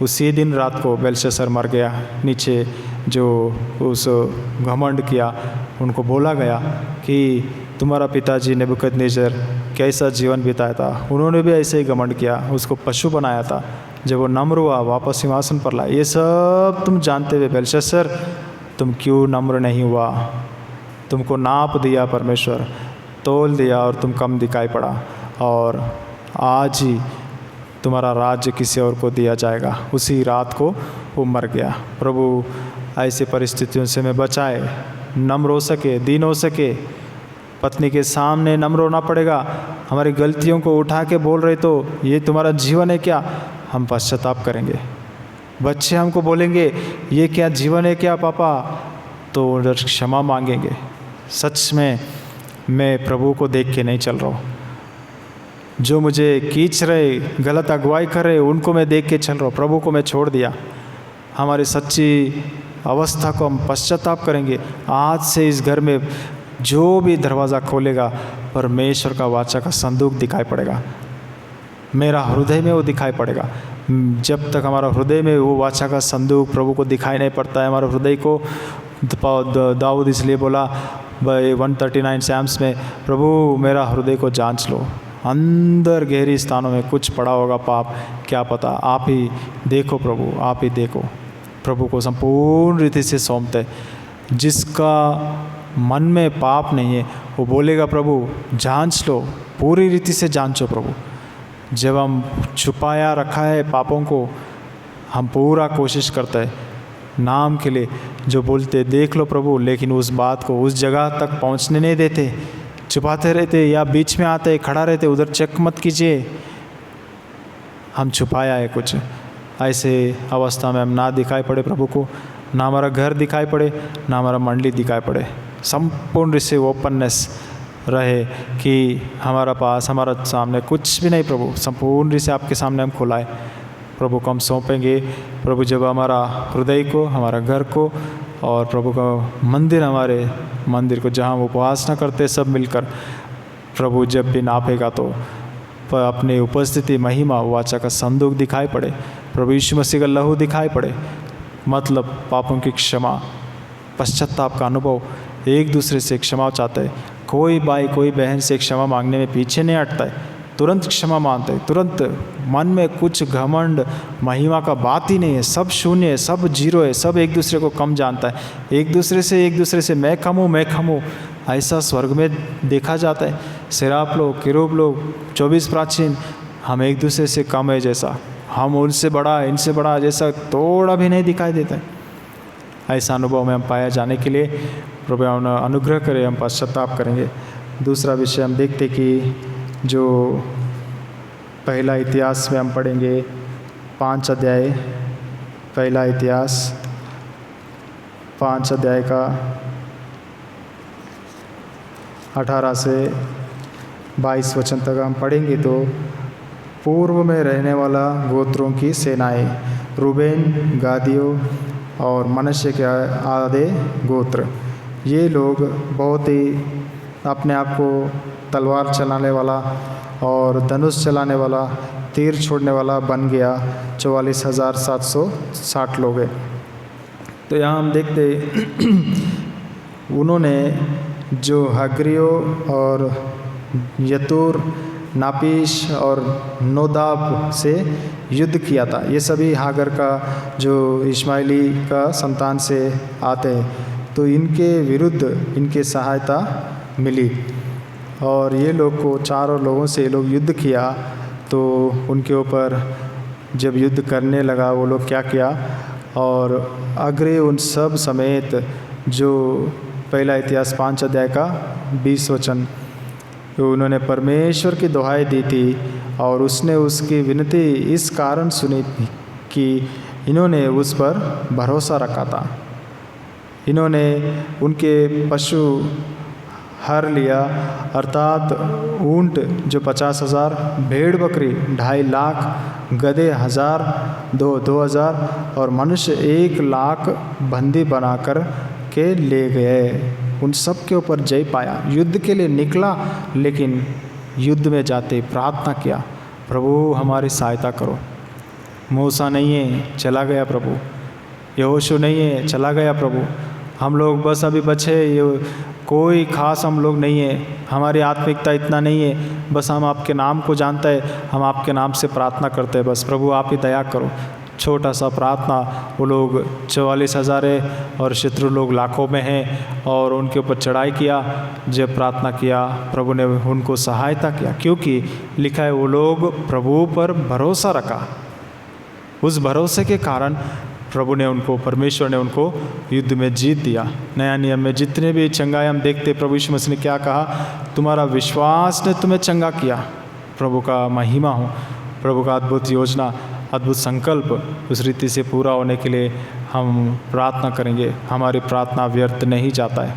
उसी दिन रात को बेलशस्सर मर गया, नीचे जो उस घमंड किया उनको बोला गया कि तुम्हारा पिताजी नेबुकदनेस्सर कैसा जीवन बिताया था, उन्होंने भी ऐसे ही घमंड किया, उसको पशु बनाया था, जब वो नम्र हुआ वापस सिंहासन पर लाया। ये सब तुम जानते हुए बेलशस्सर तुम क्यों नम्र नहीं हुआ, तुमको नाप दिया परमेश्वर, तोल दिया और तुम कम दिखाई पड़ा, और आज ही तुम्हारा राज्य किसी और को दिया जाएगा। उसी रात को वो मर गया। प्रभु ऐसे परिस्थितियों से हमें बचाए, नम्र हो सके, दीन हो सके, पत्नी के सामने नम्र होना पड़ेगा। हमारी गलतियों को उठा के बोल रहे तो ये तुम्हारा जीवन है क्या, हम पश्चाताप करेंगे। बच्चे हमको बोलेंगे ये क्या जीवन है क्या पापा, तो उधर क्षमा मांगेंगे। सच में मैं प्रभु को देख के नहीं चल रहा हूँ, जो मुझे खींच रहे, गलत अगुवाई कर रहे, उनको मैं देख के चल रहा हूँ, प्रभु को मैं छोड़ दिया। हमारी सच्ची अवस्था को हम पश्चाताप करेंगे। आज से इस घर में जो भी दरवाज़ा खोलेगा, परमेश्वर का वाचा का संदूक दिखाई पड़ेगा, मेरा हृदय में वो दिखाई पड़ेगा। जब तक हमारा हृदय में वो वाचा का संदूक प्रभु को दिखाई नहीं पड़ता है, हमारे हृदय को, दाऊद इसलिए बोला 139 सैम्स में, प्रभु मेरा हृदय को जांच लो, अंदर गहरी स्थानों में कुछ पड़ा होगा पाप, क्या पता, आप ही देखो प्रभु, आप ही देखो। प्रभु को संपूर्ण रीति से सौंपते, जिसका मन में पाप नहीं है वो बोलेगा प्रभु जांच लो, पूरी रीति से जांचो प्रभु। जब हम छुपाया रखा है पापों को, हम पूरा कोशिश करते हैं नाम के लिए, जो बोलते देख लो प्रभु, लेकिन उस बात को उस जगह तक पहुंचने नहीं देते, छुपाते रहते, या बीच में आते खड़ा रहते, उधर चेक मत कीजिए हम छुपाया है कुछ। ऐसे अवस्था में हम ना दिखाई पड़े प्रभु को, ना हमारा घर दिखाई पड़े, ना हमारा मंडली दिखाई पड़े। संपूर्ण से ओपननेस रहे कि हमारा पास, हमारा सामने कुछ भी नहीं प्रभु, संपूर्ण से आपके सामने हम खुलाए। प्रभु को हम सौंपेंगे। प्रभु जब हमारा हृदय को, हमारा घर को, और प्रभु का मंदिर, हमारे मंदिर को जहाँ वो उपासना करते सब मिलकर, प्रभु जब भी नापेगा तो अपनी उपस्थिति, महिमा, वाचा का संदूक दिखाई पड़े, प्रभु यीशु मसीह का लहू दिखाई पड़े, मतलब पापों की क्षमा, पश्चाताप का अनुभव, एक दूसरे से क्षमा चाहते हैं। कोई भाई कोई बहन से क्षमा मांगने में पीछे नहीं हटता है, तुरंत क्षमा मांगते हैं, तुरंत। मन में कुछ घमंड महिमा का बात ही नहीं है, सब शून्य है, सब जीरो है, सब एक दूसरे को कम जानता है, एक दूसरे से मैं कम हूँ ऐसा स्वर्ग में देखा जाता है। सेराफ लोग, किरूब लोग, 24 प्राचीन, हम एक दूसरे से कम है जैसा, हम उनसे बड़ा, इनसे बड़ा जैसा थोड़ा भी नहीं दिखाई देता है। ऐसा अनुभव में हम पाया जाने के लिए प्रभु अनुग्रह करें, हम पश्चाताप करेंगे। दूसरा विषय हम देखते कि जो पहला इतिहास में हम पढ़ेंगे 5 अध्याय, पहला इतिहास 5 अध्याय का 18 से 22 वचन तक हम पढ़ेंगे। तो पूर्व में रहने वाला गोत्रों की सेनाएं, रूबेन, गादियों और मनश्शे के आधे गोत्र, ये लोग बहुत ही अपने आप को तलवार चलाने वाला और धनुष चलाने वाला, तीर छोड़ने वाला बन गया। 44,760 लोग हैं। तो यहाँ हम देखते उन्होंने जो हग्रियो और यतूर, नापीश और नोदाब से युद्ध किया था। ये सभी हागर का जो इस्माइली का संतान से आते हैं, तो इनके विरुद्ध इनके सहायता मिली, और ये लोग को, चारों लोगों से ये लोग युद्ध किया, तो उनके ऊपर जब युद्ध करने लगा वो लोग क्या किया, और अग्रे उन सब समेत जो पहला इतिहास 5 अध्याय का 20 वचन, तो उन्होंने परमेश्वर की दुहाई दी थी और उसने उसकी विनती इस कारण सुनी थी कि इन्होंने उस पर भरोसा रखा था। इन्होंने उनके पशु हर लिया, अर्थात ऊंट जो 50,000, भेड़ बकरी 2.5 लाख, गधे 1,000, 2,000 और मनुष्य 1 लाख बंदी बनाकर के ले गए। उन सब के ऊपर जय पाया। युद्ध के लिए निकला, लेकिन युद्ध में जाते प्रार्थना किया, प्रभु हमारी सहायता करो। मूसा नहीं है, चला गया प्रभु। यहोशू नहीं है, चला गया प्रभु। हम लोग बस अभी बचे, ये कोई खास हम लोग नहीं है, हमारी आत्मिकता इतना नहीं है, बस हम आपके नाम को जानते हैं, हम आपके नाम से प्रार्थना करते हैं, बस प्रभु आप ही दया करो। छोटा सा प्रार्थना, वो लोग 44,000 है और शत्रु लोग लाखों में हैं, और उनके ऊपर चढ़ाई किया। जब प्रार्थना किया, प्रभु ने उनको सहायता किया, क्योंकि लिखा है वो लोग प्रभु पर भरोसा रखा। उस भरोसे के कारण प्रभु ने उनको, परमेश्वर ने उनको युद्ध में जीत दिया। नया नियम में जितने भी चंगाई हम देखते, प्रभु यीशु मसीह ने क्या कहा, तुम्हारा विश्वास ने तुम्हें चंगा किया। प्रभु का महिमा हो। प्रभु का अद्भुत योजना, अद्भुत संकल्प उस रीति से पूरा होने के लिए हम प्रार्थना करेंगे। हमारी प्रार्थना व्यर्थ नहीं जाता है।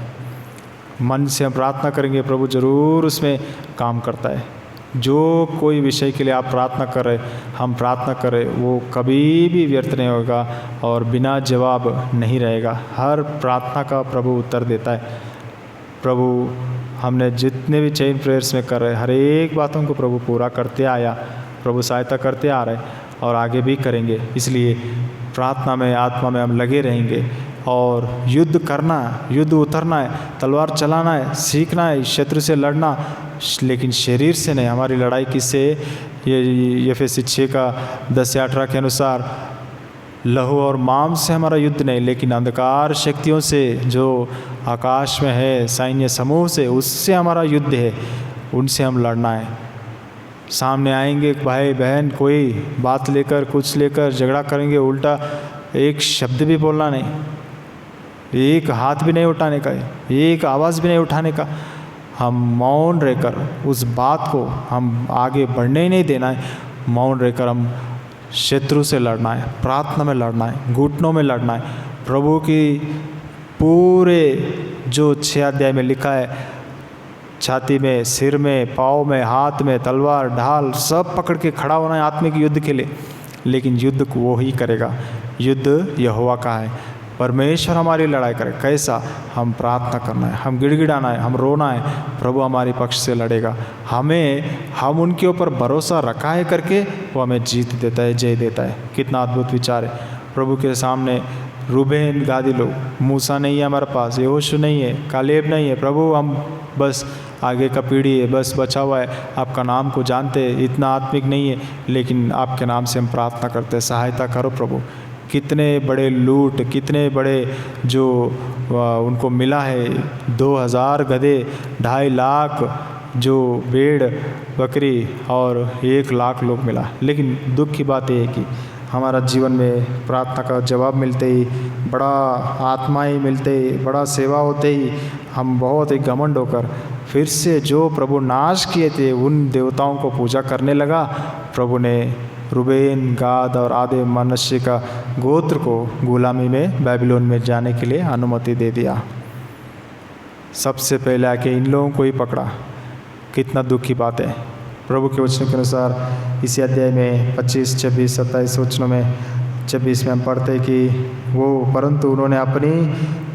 मन से हम प्रार्थना करेंगे, प्रभु ज़रूर उसमें काम करता है। जो कोई विषय के लिए आप प्रार्थना कर रहे, हम प्रार्थना करें, वो कभी भी व्यर्थ नहीं होगा और बिना जवाब नहीं रहेगा। हर प्रार्थना का प्रभु उत्तर देता है। प्रभु हमने जितने भी चेन प्रेयर्स में कर रहे, हर एक बातों को प्रभु पूरा करते आया, प्रभु सहायता करते आ रहे और आगे भी करेंगे। इसलिए प्रार्थना में, आत्मा में हम लगे रहेंगे और युद्ध करना है, युद्ध उतरना है, तलवार चलाना है, सीखना है, शत्रु से लड़ना, लेकिन शरीर से नहीं। हमारी लड़ाई किससे? ये एफेसी 6 का 10 से 18 के अनुसार लहू और मांस से हमारा युद्ध नहीं, लेकिन अंधकार शक्तियों से जो आकाश में है, सैन्य समूह से, उससे हमारा युद्ध है। उनसे हम लड़ना है। सामने आएंगे भाई बहन, कोई बात लेकर, कुछ लेकर झगड़ा करेंगे, उल्टा एक शब्द भी बोलना नहीं, एक हाथ भी नहीं उठाने का, एक आवाज़ भी नहीं उठाने का। हम मौन रहकर उस बात को हम आगे बढ़ने ही नहीं देना है। मौन रहकर हम शत्रु से लड़ना है, प्रार्थना में लड़ना है, घुटनों में लड़ना है। प्रभु की पूरे जो 6 अध्याय में लिखा है, छाती में, सिर में, पाँव में, हाथ में तलवार, ढाल सब पकड़ के खड़ा होना है आत्मिक युद्ध के लिए। लेकिन युद्ध को वो ही करेगा। युद्ध यहोवा का है। परमेश्वर हमारी लड़ाई करे। कैसा? हम प्रार्थना करना है, हम गिड़गिड़ाना है, हम रोना है, प्रभु हमारे पक्ष से लड़ेगा। हम उनके ऊपर भरोसा रखा है करके वो हमें जीत देता है, जय देता है। कितना अद्भुत विचार है। प्रभु के सामने रूबेन गादी लोग, मूसा नहीं है हमारे पास, यहोशू नहीं है, कालेब नहीं है, प्रभु हम बस आगे का पीढ़ी है, बस बचा हुआ है, आपका नाम को जानते हैं, इतना आत्मिक नहीं है, लेकिन आपके नाम से हम प्रार्थना करते हैं, सहायता करो प्रभु। कितने बड़े लूट, कितने बड़े जो उनको मिला है, 2,000 गधे, 2.5 लाख जो भेड़ बकरी और 1 लाख लोग मिला। लेकिन दुख की बात यह है कि हमारा जीवन में प्रार्थना का जवाब मिलते ही, बड़ा आत्माएं मिलते ही, बड़ा सेवा होते ही हम बहुत ही घमंड होकर फिर से जो प्रभु नाश किए थे उन देवताओं को पूजा करने लगा। प्रभु ने रूबेन, गाद और आधे मनश्शे का गोत्र को गुलामी में बेबीलोन में जाने के लिए अनुमति दे दिया। सबसे पहले आके इन लोगों को ही पकड़ा। कितना दुख की बात है। प्रभु के वचन के अनुसार इसी अध्याय में 25, 26, 27 वचनों में 26 में हम पढ़ते हैं कि परंतु उन्होंने अपनी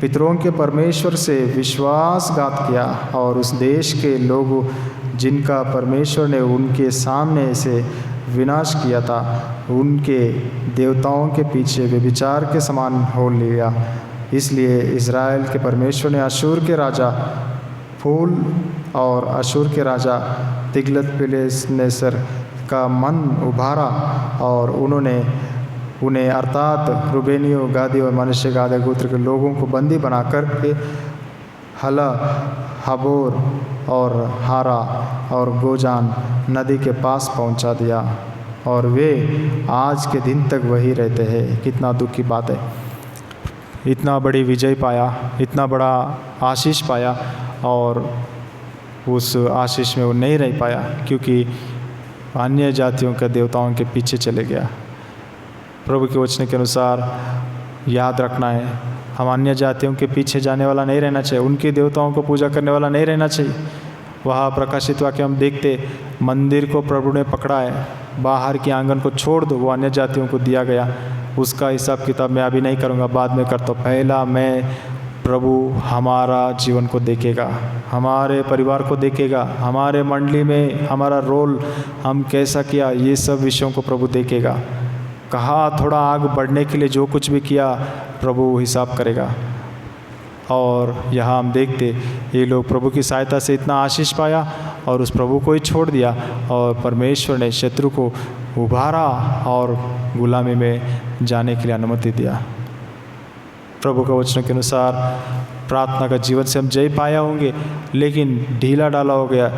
पितरों के परमेश्वर से विश्वासघात किया और उस देश के लोग जिनका परमेश्वर ने उनके सामने से विनाश किया था, उनके देवताओं के पीछे व्यभिचार के समान हो लिया। इसलिए इज़राइल के परमेश्वर ने अशूर के राजा फूल और अशूर के राजा तिग्लत-पिलेसर का मन उभारा और उन्होंने उन्हें अर्थात रूबेनियों, गादियों और मनश्शे के आधे गोत्र के लोगों को बंदी बनाकर के हला, हबोर और हारा और गोजान नदी के पास पहुंचा दिया। और वे आज के दिन तक वही रहते हैं। कितना दुख की बात है। इतना बड़ी विजय पाया, इतना बड़ा आशीष पाया, और उस आशीष में वो नहीं रह पाया क्योंकि अन्य जातियों के देवताओं के पीछे चले गया। प्रभु के वचन के अनुसार याद रखना है, हम अन्य जातियों के पीछे जाने वाला नहीं रहना चाहिए, उनके देवताओं को पूजा करने वाला नहीं रहना चाहिए। वहाँ प्रकाशित वाक्य हम देखते, मंदिर को प्रभु ने पकड़ा है, बाहर के आंगन को छोड़ दो, वो अन्य जातियों को दिया गया। उसका हिसाब किताब मैं अभी नहीं करूँगा, बाद में करता हूँ। पहला मैं प्रभु हमारा जीवन को देखेगा, हमारे परिवार को देखेगा, हमारे मंडली में हमारा रोल हम कैसा किया, ये सब विषयों को प्रभु देखेगा। कहाँ थोड़ा आगे बढ़ने के लिए जो कुछ भी किया प्रभु हिसाब करेगा। और यहाँ हम देखते ये लोग प्रभु की सहायता से इतना आशीष पाया और उस प्रभु को ही छोड़ दिया, और परमेश्वर ने शत्रु को उभारा और गुलामी में जाने के लिए अनुमति दिया। प्रभु का वचन के अनुसार प्रार्थना का जीवन से हम जय पाया होंगे, लेकिन ढीला डाला हो गया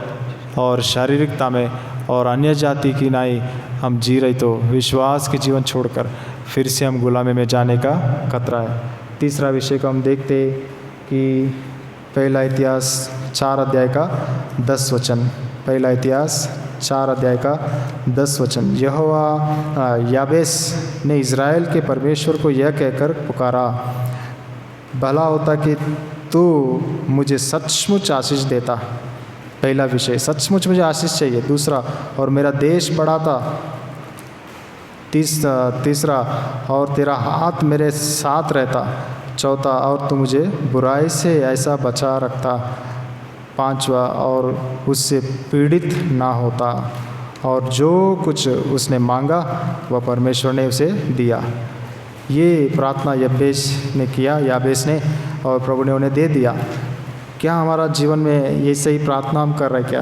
और शारीरिकता में और अन्य जाति की नाई हम जी रही, तो विश्वास के जीवन छोड़कर फिर से हम गुलामी में जाने का खतरा है। तीसरा विषय को हम देखते कि पहला इतिहास 4 अध्याय का 10 वचन। पहला इतिहास 4 अध्याय का 10 वचन। यहोवा याबेस ने इज़राइल के परमेश्वर को यह कहकर पुकारा, भला होता कि तू मुझे सचमुच आशीष देता। पहला विषय, सचमुच मुझे आशीष चाहिए। दूसरा, और मेरा देश बढ़ाता। तीसरा, और तेरा हाथ मेरे साथ रहता। चौथा, और तू मुझे बुराई से ऐसा बचा रखता। पांचवा, और उससे पीड़ित ना होता। और जो कुछ उसने मांगा वह परमेश्वर ने उसे दिया। ये प्रार्थना याबेस ने, और प्रभु ने उन्हें दे दिया। क्या हमारा जीवन में ये सही प्रार्थना हम कर रहे हैं क्या?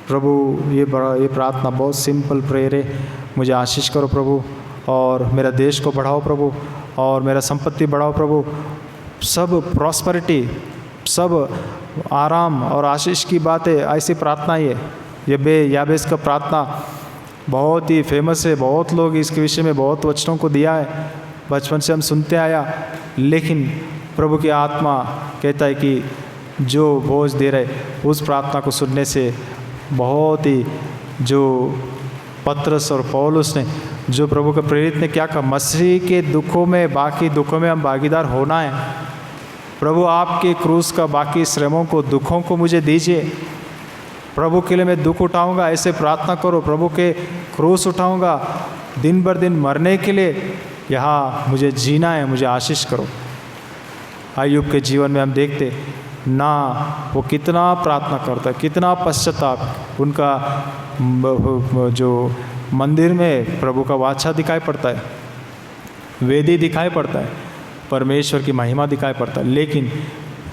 प्रभु ये प्रार्थना बहुत सिंपल प्रेयर है, मुझे आशीष करो प्रभु, और मेरा देश को बढ़ाओ प्रभु, और मेरा संपत्ति बढ़ाओ प्रभु, सब प्रॉस्पेरिटी, सब आराम और आशीष की बातें, ऐसी प्रार्थना ही है। याबेस का प्रार्थना बहुत ही फेमस है, बहुत लोग इसके विषय में बहुत वचनों को दिया है, बचपन से हम सुनते आया। लेकिन प्रभु की आत्मा कहता है कि जो बोझ दे रहे उस प्रार्थना को सुनने से बहुत ही, जो पतरस और पौलुस ने, जो प्रभु के प्रेरित ने क्या कहा, मसीह के दुखों में, बाकी दुखों में हम भागीदार होना है। प्रभु आपके क्रूस का बाकी श्रमों को, दुखों को मुझे दीजिए। प्रभु के लिए मैं दुख उठाऊंगा, ऐसे प्रार्थना करो। प्रभु के क्रूस उठाऊंगा, दिन भर दिन मरने के लिए यहाँ मुझे जीना है, मुझे आशीष करो। अय्यूब के जीवन में हम देखते ना वो कितना प्रार्थना करता है, कितना पश्चाताप। उनका जो मंदिर में प्रभु का वाचा दिखाई पड़ता है, वेदी दिखाई पड़ता है, परमेश्वर की महिमा दिखाई पड़ता है। लेकिन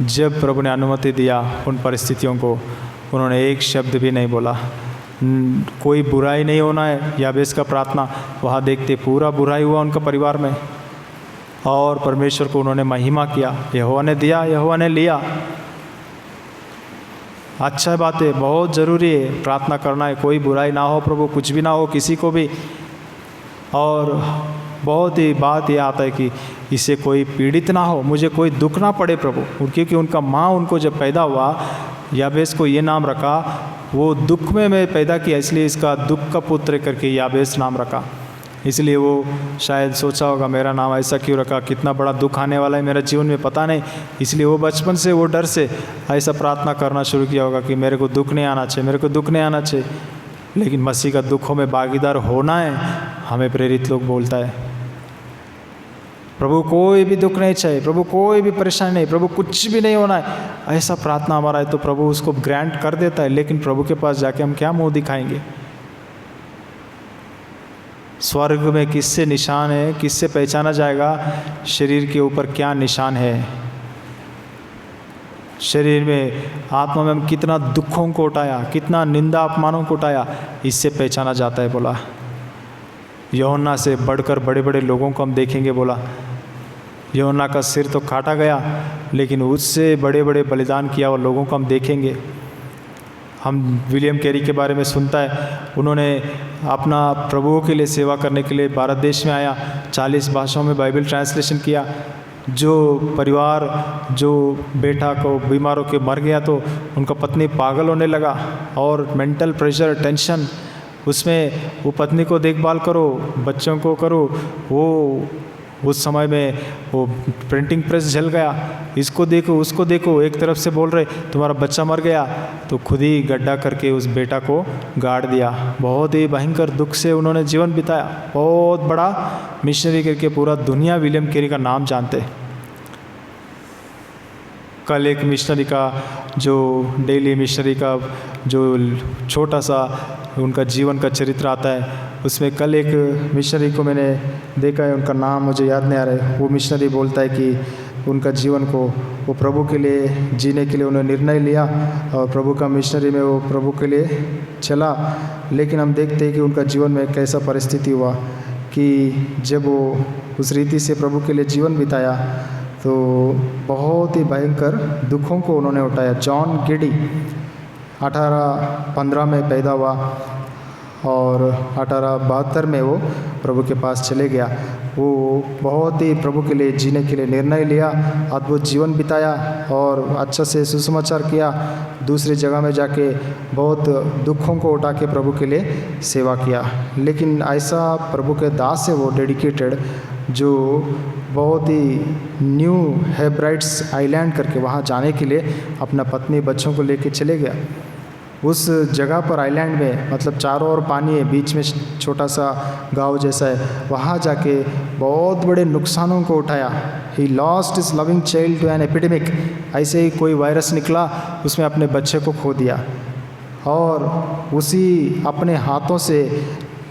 जब प्रभु ने अनुमति दिया उन परिस्थितियों को, उन्होंने एक शब्द भी नहीं बोला। कोई बुराई नहीं होना है, याबेस का प्रार्थना वहाँ देखते पूरा बुराई हुआ उनका परिवार में, और परमेश्वर को उन्होंने महिमा किया। यहोवा ने दिया, यहोवा ने लिया। अच्छा बात है, बहुत ज़रूरी है प्रार्थना करना है, कोई बुराई ना हो प्रभु, कुछ भी ना हो किसी को भी। और बहुत ही बात यह आता है कि इससे कोई पीड़ित ना हो, मुझे कोई दुख ना पड़े प्रभु, क्योंकि उनका माँ उनको जब पैदा हुआ, याबेस को ये नाम रखा, वो दुख में मैं पैदा किया इसलिए इसका दुख का पुत्र करके याबेस नाम रखा। इसलिए वो शायद सोचा होगा मेरा नाम ऐसा क्यों रखा, कितना बड़ा दुख आने वाला है मेरे जीवन में, पता नहीं। इसलिए वो बचपन से वो डर से ऐसा प्रार्थना करना शुरू किया होगा कि मेरे को दुख नहीं आना चाहिए, मेरे को दुख नहीं आना चाहिए। लेकिन मसीह का दुखों में भागीदार होना है, हमें प्रेरित लोग बोलता है। प्रभु कोई भी दुख नहीं चाहिए, प्रभु कोई भी परेशानी नहीं, प्रभु कुछ भी नहीं होना है, ऐसा प्रार्थना हमारा है तो प्रभु उसको ग्रांट कर देता है। लेकिन प्रभु के पास जाके हम क्या मुंह दिखाएंगे? स्वर्ग में किससे निशान है, किससे पहचाना जाएगा शरीर के ऊपर क्या निशान है? शरीर में, आत्मा में हम कितना दुखों को उठाया, कितना निंदा अपमानों को उठाया, इससे पहचाना जाता है। बोला यूहन्ना से बढ़कर बड़े बड़े लोगों को हम देखेंगे। बोला यूहन्ना का सिर तो काटा गया, लेकिन उससे बड़े बड़े बलिदान किया और लोगों को हम देखेंगे। हम विलियम कैरी के बारे में सुनता है, उन्होंने अपना प्रभुओं के लिए सेवा करने के लिए भारत देश में आया, 40 भाषाओं में बाइबल ट्रांसलेशन किया। जो परिवार जो बेटा को बीमार होकर मर गया तो उनका पत्नी पागल होने लगा, और मेंटल प्रेशर, टेंशन, उसमें वो पत्नी को देखभाल करो, बच्चों को करो। वो उस समय में वो प्रिंटिंग प्रेस जल गया, इसको देखो उसको देखो, एक तरफ से बोल रहे तुम्हारा बच्चा मर गया, तो खुद ही गड्ढा करके उस बेटा को गाड़ दिया। बहुत ही भयंकर दुख से उन्होंने जीवन बिताया। बहुत बड़ा मिशनरी करके पूरा दुनिया विलियम कैरी का नाम जानते। कल एक मिशनरी का जो डेली मिशनरी का जो छोटा सा उनका जीवन का चरित्र आता है, उसमें कल एक मिशनरी को मैंने देखा है, उनका नाम मुझे याद नहीं आ रहा है। वो मिशनरी बोलता है कि उनका जीवन को वो प्रभु के लिए जीने के लिए उन्होंने निर्णय लिया, और प्रभु का मिशनरी में वो प्रभु के लिए चला। लेकिन हम देखते हैं कि उनका जीवन में कैसा परिस्थिति हुआ कि जब वो उस रीति से प्रभु के लिए जीवन बिताया तो बहुत ही भयंकर दुखों को उन्होंने उठाया। जॉन गेडी 1815 में पैदा हुआ और 1872 में वो प्रभु के पास चले गया। वो बहुत ही प्रभु के लिए जीने के लिए निर्णय लिया, अद्भुत जीवन बिताया और अच्छा से सुसमाचार किया। दूसरी जगह में जाके बहुत दुखों को उठा के प्रभु के लिए सेवा किया। लेकिन ऐसा प्रभु के दास है वो डेडिकेटेड, जो बहुत ही न्यू हेब्राइट्स आइलैंड करके वहाँ जाने के लिए अपना पत्नी बच्चों को लेके चले गया। उस जगह पर आइलैंड में मतलब चारों ओर पानी है, बीच में छोटा सा गांव जैसा है, वहाँ जाके बहुत बड़े नुकसानों को उठाया। He lost his loving child to an epidemic. ऐसे ही कोई वायरस निकला, उसमें अपने बच्चे को खो दिया और उसी अपने हाथों से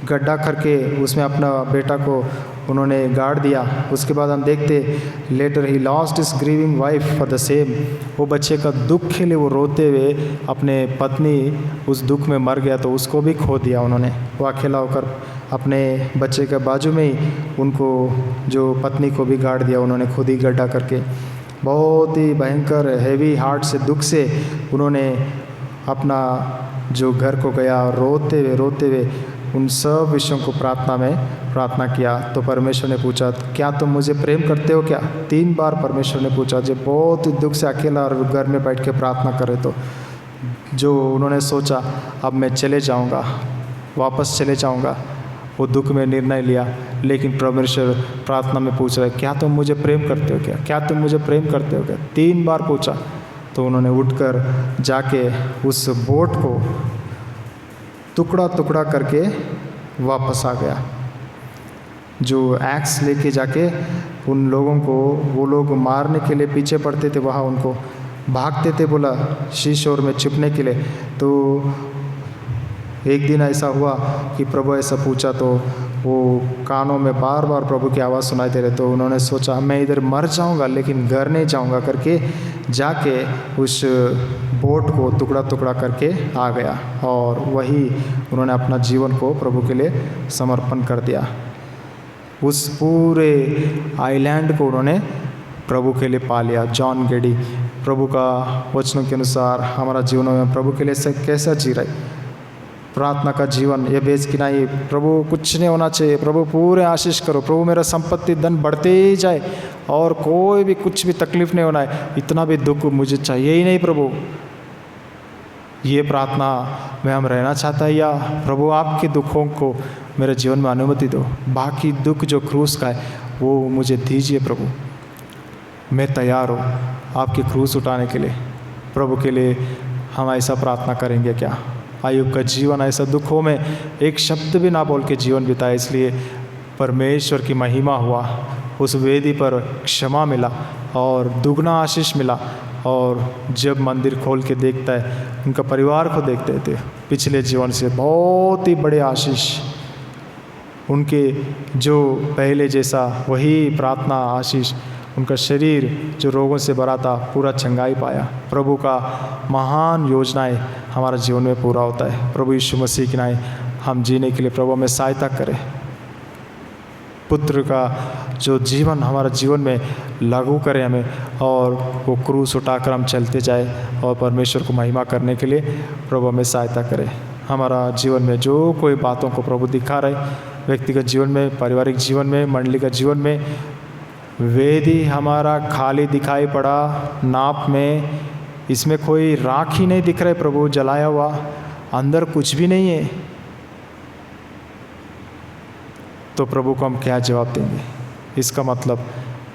गड्ढा करके उसमें अपना बेटा को उन्होंने गाड़ दिया। उसके बाद हम देखते later he lost his grieving wife for the same. वो बच्चे का दुख के लिए वो रोते हुए अपने पत्नी उस दुख में मर गया तो उसको भी खो दिया उन्होंने। वो अकेला होकर अपने बच्चे के बाजू में ही उनको जो पत्नी को भी गाड़ दिया उन्होंने खुद ही गड्ढा करके। बहुत ही भयंकर हैवी हार्ट से दुख से उन्होंने अपना जो घर को गया और रोते हुए उन सब विषयों को प्रार्थना किया। तो परमेश्वर ने पूछा क्या तुम मुझे प्रेम करते हो क्या? 3 बार परमेश्वर ने पूछा। जब बहुत दुख से अकेला और घर में बैठ के प्रार्थना करे तो जो उन्होंने सोचा अब मैं चले जाऊंगा, वापस चले जाऊंगा, वो दुख में निर्णय लिया। लेकिन परमेश्वर प्रार्थना में पूछ रहे क्या तुम मुझे प्रेम करते हो क्या? क्या तुम मुझे प्रेम करते हो क्या? 3 बार पूछा। तो उन्होंने उठकर जाके उस बोट को टुकड़ा टुकड़ा करके वापस आ गया। जो एक्स लेके जाके उन लोगों को वो लोग मारने के लिए पीछे पड़ते थे, वहाँ उनको भागते थे बोला शीशोर में छिपने के लिए। तो एक दिन ऐसा हुआ कि प्रभु ऐसा पूछा तो वो कानों में बार बार प्रभु की आवाज़ सुनाई दे रहे। तो उन्होंने सोचा मैं इधर मर जाऊंगा लेकिन घर नहीं जाऊंगा करके जाके उस बोट को टुकड़ा टुकड़ा करके आ गया और वही उन्होंने अपना जीवन को प्रभु के लिए समर्पण कर दिया। उस पूरे आइलैंड को उन्होंने प्रभु के लिए पा लिया। जॉन गेडी प्रभु का वचनों के अनुसार हमारा जीवन में प्रभु के लिए कैसा जी रहे, प्रार्थना का जीवन ये बेच कि नहीं प्रभु कुछ नहीं होना चाहिए, प्रभु पूरे आशीष करो, प्रभु मेरा संपत्ति धन बढ़ते ही जाए और कोई भी कुछ भी तकलीफ नहीं होना है, इतना भी दुख मुझे चाहिए ही नहीं प्रभु। ये प्रार्थना में हम रहना चाहता है या प्रभु आपके दुखों को मेरे जीवन में अनुमति दो, बाकी दुख जो क्रूस का है वो मुझे दीजिए प्रभु, मैं तैयार हूँ आपकी क्रूस उठाने के लिए। प्रभु के लिए हम ऐसा प्रार्थना करेंगे क्या? अय्यूब का जीवन ऐसा दुखों में एक शब्द भी ना बोल के जीवन बिताया, इसलिए परमेश्वर की महिमा हुआ, उस वेदी पर क्षमा मिला और दुगना आशीष मिला। और जब मंदिर खोल के देखता है उनका परिवार को देखते थे पिछले जीवन से बहुत ही बड़े आशीष, उनके जो पहले जैसा वही प्रार्थना आशीष, उनका शरीर जो रोगों से भरा था पूरा चंगाई पाया। प्रभु का महान योजनाएं हमारा जीवन में पूरा होता है। प्रभु यीशु मसीह की नाम हम जीने के लिए प्रभु हमें सहायता करे। पुत्र का जो जीवन हमारा जीवन में लागू करें हमें, और वो क्रूस उठाकर हम चलते जाए और परमेश्वर को महिमा करने के लिए प्रभु हमें सहायता करे। हमारा जीवन में जो कोई बातों को प्रभु दिखा रहे, व्यक्तिगत जीवन में, पारिवारिक जीवन में, मंडली का जीवन में, वेदी हमारा खाली दिखाई पड़ा नाप में, इसमें कोई राख ही नहीं दिख रहा है प्रभु, जलाया हुआ, अंदर कुछ भी नहीं है, तो प्रभु को हम क्या जवाब देंगे? इसका मतलब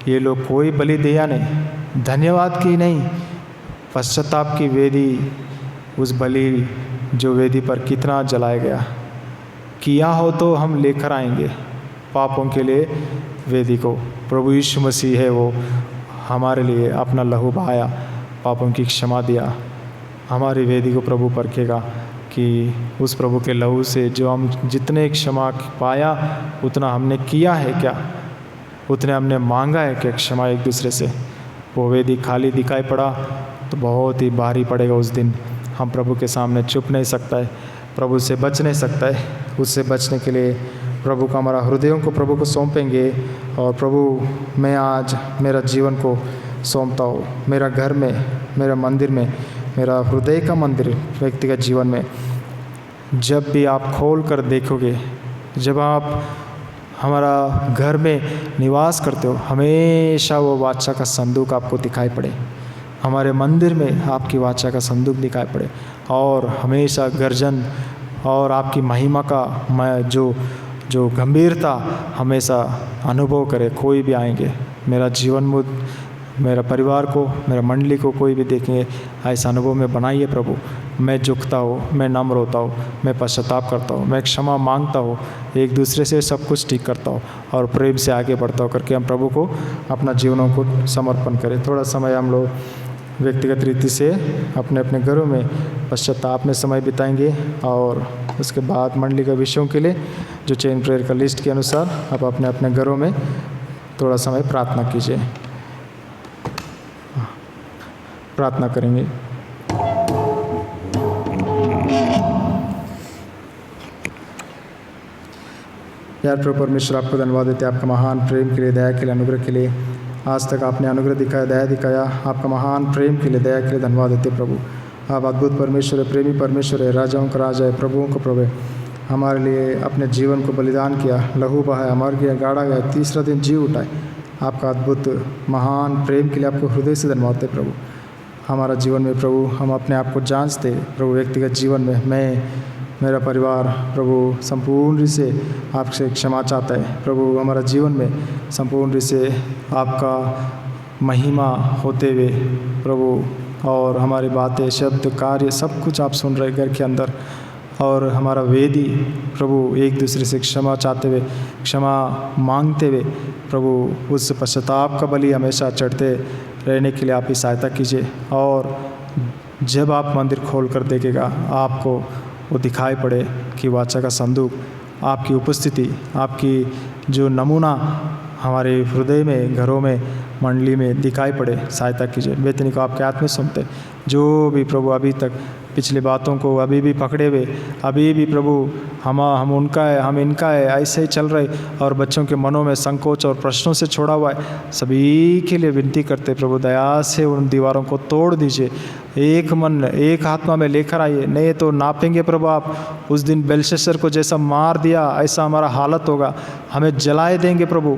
ये लोग कोई बलि दिया नहीं, धन्यवाद की नहीं, पश्चाताप की वेदी, उस बलि जो वेदी पर कितना जलाया गया, किया हो तो हम लेकर आएंगे पापों के लिए वेदी को। प्रभु यीशु मसीह है, वो हमारे लिए अपना लहू बहाया, पापों की क्षमा दिया, हमारी वेदी को प्रभु परखेगा कि उस प्रभु के लहू से जो हम जितने क्षमा पाया उतना हमने किया है क्या, उतने हमने मांगा है क्या क्षमा एक दूसरे से। वो वेदी खाली दिखाई पड़ा तो बहुत ही भारी पड़ेगा उस दिन। हम प्रभु के सामने चुप नहीं सकता है, प्रभु से बच नहीं सकता है। उससे बचने के लिए प्रभु का हमारा हृदयों को प्रभु को सौंपेंगे, और प्रभु मैं आज मेरा जीवन को सौंपता हूँ, मेरा घर में, मेरा मंदिर में, मेरा हृदय का मंदिर व्यक्तिगत जीवन में। जब भी आप खोल कर देखोगे, जब आप हमारा घर में निवास करते हो, हमेशा वो वाचा का संदूक आपको दिखाई पड़े, हमारे मंदिर में आपकी वाचा का संदूक दिखाई पड़े, और हमेशा गर्जन और आपकी महिमा का जो गंभीरता हमेशा अनुभव करे। कोई भी आएंगे, मेरा जीवन मुद, मेरा परिवार को, मेरा मंडली को कोई भी देखेंगे, ऐसा अनुभव में बनाइए प्रभु। मैं झुकता हूँ, मैं नम्र होता हूँ, मैं पश्चाताप करता हूँ, मैं क्षमा मांगता हूँ, एक दूसरे से सब कुछ ठीक करता हूँ और प्रेम से आगे बढ़ता हूँ करके हम प्रभु को अपना जीवनों को समर्पण करें। थोड़ा समय हम लोग व्यक्तिगत रीति से अपने अपने घरों में पश्चाताप में समय बिताएंगे, और उसके बाद मंडली के विषयों के लिए जो चेन प्रेयर का लिस्ट के अनुसार आप अपने अपने घरों में थोड़ा समय प्रार्थना कीजिए। प्रार्थना करेंगे। यार प्रभु परमेश्वर, आपको धन्यवाद देते हैं आपका महान प्रेम के लिए, दया के लिए, अनुग्रह के लिए। आज तक आपने अनुग्रह दिखाया, दया दिखाया, आपका महान प्रेम के लिए, दया के लिए धन्यवाद देते हैं प्रभु। आप अद्भुत परमेश्वर है, प्रेमी परमेश्वर है, राजाओं का राजा है, प्रभुओं का प्रभु है। हमारे लिए अपने जीवन को बलिदान किया, लहू बहाया, मर गया, गाड़ा गया, तीसरा दिन जी उठाए। आपका अद्भुत महान प्रेम के लिए आपको हृदय से धन्यवाद देते प्रभु। हमारा जीवन में प्रभु हम अपने आप को जांचते प्रभु, व्यक्तिगत जीवन में मैं, मेरा परिवार प्रभु संपूर्ण रूप से आपसे क्षमा चाहता है प्रभु। हमारा जीवन में संपूर्ण रूप से आपका महिमा होते हुए प्रभु, और हमारी बातें, शब्द, कार्य सब कुछ आप सुन रहे घर के अंदर, और हमारा वेदी प्रभु एक दूसरे से क्षमा चाहते हुए, क्षमा मांगते हुए प्रभु उस पश्चाताप का बलि हमेशा चढ़ते रहने के लिए आप ही सहायता कीजिए। और जब आप मंदिर खोल कर देखेगा, आपको वो दिखाई पड़े कि वाचा का संदूक, आपकी उपस्थिति, आपकी जो नमूना हमारे हृदय में, घरों में, मंडली में दिखाई पड़े, सहायता कीजिए। बेतनी को आपके हाथ में सौंपते, जो भी प्रभु अभी तक पिछली बातों को अभी भी पकड़े हुए, अभी भी प्रभु हम उनका है, हम इनका है, ऐसे ही चल रहे, और बच्चों के मनों में संकोच और प्रश्नों से छोड़ा हुआ है, सभी के लिए विनती करते प्रभु, दया से उन दीवारों को तोड़ दीजिए, एक मन एक आत्मा में लेकर आइए। नहीं तो नापेंगे प्रभु, आप उस दिन बेलशस्सर को जैसा मार दिया ऐसा हमारा हालत होगा, हमें जलाए देंगे प्रभु।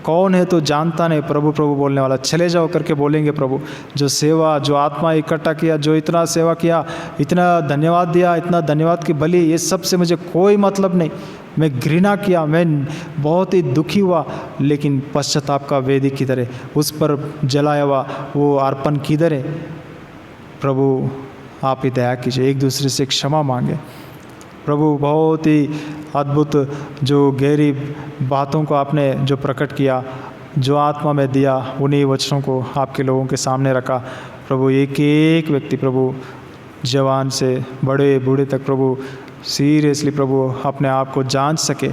कौन है तो जानता नहीं प्रभु, प्रभु बोलने वाला, चले जाओ करके बोलेंगे प्रभु। जो सेवा, जो आत्मा इकट्ठा किया, जो इतना सेवा किया, इतना धन्यवाद दिया, इतना धन्यवाद की बलि, ये सब से मुझे कोई मतलब नहीं, मैं घृणा किया, मैं बहुत ही दुखी हुआ, लेकिन पश्चाताप का वेदी किधर है, उस पर जलाया हुआ वो अर्पण किधर है प्रभु। आप ही दया कीजिए, एक दूसरे से क्षमा मांगे प्रभु। बहुत ही अद्भुत जो गहरी बातों को आपने जो प्रकट किया, जो आत्मा में दिया, उन्हीं वचनों को आपके लोगों के सामने रखा प्रभु। एक एक व्यक्ति प्रभु, जवान से बड़े बूढ़े तक प्रभु, सीरियसली प्रभु अपने आप को जांच सके,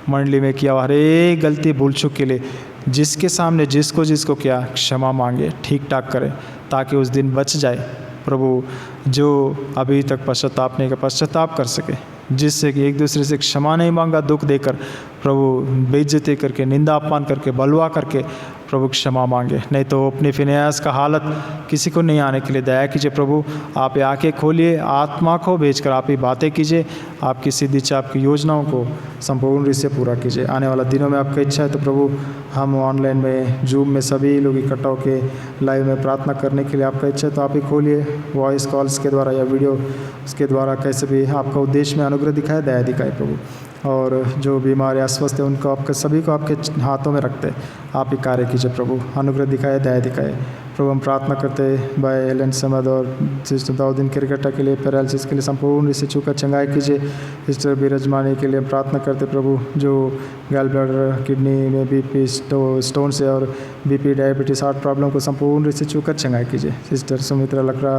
मंडली में किया हर एक गलती भूल चूक के लिए जिसके सामने जिसको जिसको किया क्षमा मांगे, ठीक ठाक करें, ताकि उस दिन बच जाए प्रभु। जो अभी तक पश्चाताप नहीं कर, पश्चाताप कर सके जिससे कि एक दूसरे से क्षमा नहीं मांगा, दुख देकर प्रभु बेइज्जती करके, निंदा अपमान करके, बलवा करके प्रभु क्षमा मांगे। नहीं तो अपनी फिनेहास का हालत किसी को नहीं आने के लिए दया कीजिए प्रभु। आप ये आंखें खोलिए, आत्मा को भेजकर आप ही बातें कीजिए, आपकी सिद्धि इच्छा, आपकी योजनाओं को संपूर्ण रूप से पूरा कीजिए। आने वाला दिनों में आपका इच्छा है तो प्रभु हम ऑनलाइन में, जूम में सभी लोग इकट्ठा होकर लाइव में प्रार्थना करने के लिए आपका इच्छा है तो आप ही खोलिए, वॉइस कॉल्स के द्वारा या वीडियो के द्वारा कैसे भी आपका उद्देश्य में अनुग्रह दिखाए, दया दिखाए प्रभु। और जो बीमार या अस्वस्थ है उनको आपके सभी को आपके हाथों में रखते आप ही कार्य कीजिए प्रभु, अनुग्रह दिखाए, दया दिखाए प्रभु। हम प्रार्थना करते भाई एलन समद और सिस्टर दाऊदीन किरकट्टा के लिए, पैरालिसिस के लिए संपूर्ण इसे छूकर चंगाई कीजिए। सिस्टर बीरजमानी के लिए हम प्रार्थना करते प्रभु, जो गैल ब्लैडर, किडनी में बीपी स्टोन से और बीपी, डायबिटीज़, हार्ट प्रॉब्लम को संपूर्ण इसे छूकर चंगाई कीजिए। सिस्टर सुमित्रा लकड़ा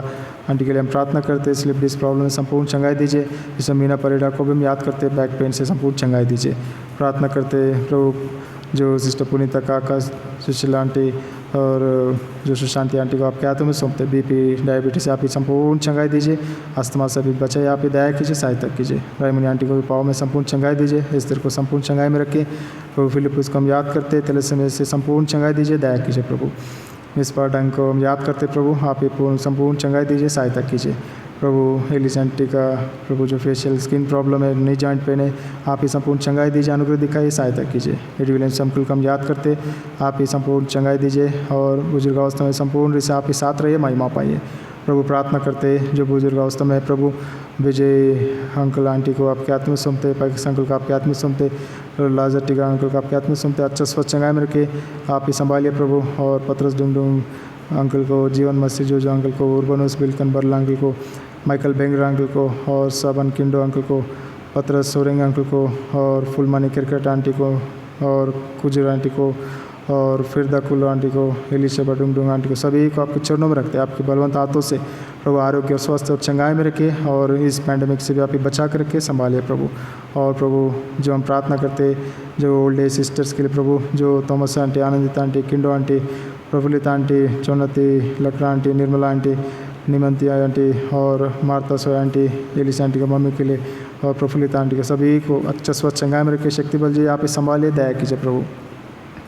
आंटी के लिए हम प्रार्थना करते, स्लिप डिस्क प्रॉब्लम में संपूर्ण चंगाई दीजिए। सिस्टर मीना परिडा को भी हम याद करते, बैक पेन से संपूर्ण चंगाई दीजिए। प्रार्थना करते प्रभु, जो सिस्टर पुनीता काका, सुशीला आंटी और जो सुशांति आंटी को आपके हाथों में सौंपते, बीपी, डायबिटीज़ से आप ही संपूर्ण चंगाई दीजिए। अस्थमा से भी बचाइए, आप ही दया कीजिए, सहायता कीजिए। रायमुनी आंटी को भी पाँव में संपूर्ण चंगाई दीजिए, इस्तर को संपूर्ण चंगाई में रखिए प्रभु। फिलिपस को हम याद करते, तिलस्मी से संपूर्ण चंगाई दीजिए, दया कीजिए प्रभु। मिस पार्डंग को हम याद करते प्रभु, आप ही संपूर्ण चंगाई दीजिए, सहायता कीजिए प्रभु। एलिस आंटी का प्रभु जो फेशियल स्किन प्रॉब्लम है, नी जॉइंट पेन है, आप ही संपूर्ण चंगाई दीजिए, अनुग्रह दिखाइए, सहायता कीजिए। एडी विलियम्स अंकल को हम याद करते, आप ही संपूर्ण चंगाई दीजिए। और बुजुर्गावस्था में संपूर्ण रूप से आप ही साथ रहिए, महिमा पाइए प्रभु। प्रार्थना करते जो बुजुर्गावस्था में प्रभु, विजय अंकल आंटी को आपके हाथ में सौंपते, पैक्स अंकल को आपके हाथ में सौंपते, लाजर टीका अंकल को आपके हाथ में सौंपते, अच्छा स्वस्थ चंगाई में रखे आप ही संभालिए प्रभु। और पत्रस डुंगडुंग अंकल को, जीवन मसीह जो अंकल को, उर्बनोस बिल्कन बर्ला अंकल को, माइकल बेंगरा अंकल को, और सबन किंडो अंकल को, पत्रस सोरेंग अंकल को, और फुलमनी क्रिकेट आंटी को, और कुजर आंटी को, और फिरदा कुल्लो आंटी को, एलिशा डुंगडुंग आंटी को, सभी को आपके चरणों में रखते हैं। आपके बलवंत हाथों से प्रभु आरोग्य और स्वास्थ्य और चंगाई में रखे, और इस पैंडमिक से भी आप ही बचा कर रखे, संभालिए प्रभु। और प्रभु जो हम प्रार्थना करते, जो ओल्ड एज सिस्टर्स के लिए प्रभु, जो थॉमस आंटी, आनंदिता आंटी, किंडो आंटी, प्रफुल्लिता आंटी, चौनती लकड़ा आंटी, निर्मला आंटी, निमंती आंटी, और मार्ता सोय आंटी, एलिस आंटी का मम्मी के लिए, और प्रफुल्लिता आंटी के सभी को अच्छा स्वस्थ चंगाई में रखे, शक्ति बल जी आप ही संभालिए, दया कीजिए प्रभु।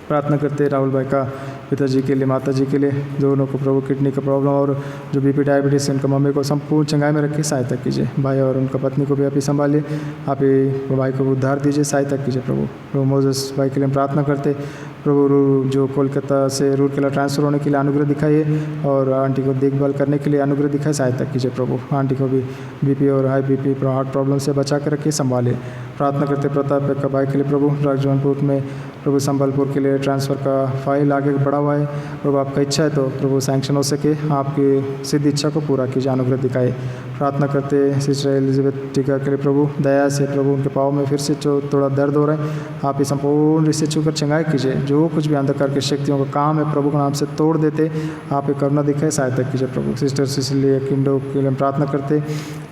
प्रार्थना करते राहुल भाई का पिताजी के लिए, माता जी के लिए, दोनों को प्रभु किडनी का प्रॉब्लम और जो बीपी डायबिटीज़ से उनका मम्मी को संपूर्ण चंगाई में रखिए, सहायता कीजिए। भाई और उनका पत्नी को भी आप ही संभालिए, आप ही भाई को उद्धार दीजिए, सहायता कीजिए प्रभु। प्रभु मोजेस भाई के लिए प्रार्थना करते प्रभु, जो कोलकाता से रूरकेला ट्रांसफ़र होने के लिए अनुग्रह दिखाइए, और आंटी को देखभाल करने के लिए अनुग्रह दिखाए, सहायता कीजिए प्रभु। आंटी को भी बीपी और हाई बीपी, हार्ट प्रॉब्लम से बचा कर रखिए, संभालिए। प्रार्थना करते प्रताप का भाई के लिए प्रभु, राजजौनपुर में प्रभु, संबलपुर के लिए ट्रांसफ़र का फाइल आगे बढ़ा हुआ है प्रभु, आपका इच्छा है तो प्रभु सैंक्शन हो सके, आपकी सिद्ध इच्छा को पूरा कीजिए, अनुग्रह दिखाए। प्रार्थना करते सिस्टर एलिजाबेथ टीका के लिए प्रभु, दया से प्रभु उनके पाँव में फिर से जो थोड़ा दर्द हो रहा है, आप ही संपूर्ण इससे छूकर चंगाई कीजिए। जो कुछ भी अंधकार की शक्तियों का काम है प्रभु के नाम से तोड़ देते, आप ही करुणा दिखाए, सहायता कीजिए प्रभु। सिस्टर सिसिलिया किंडो के लिए हम प्रार्थना करते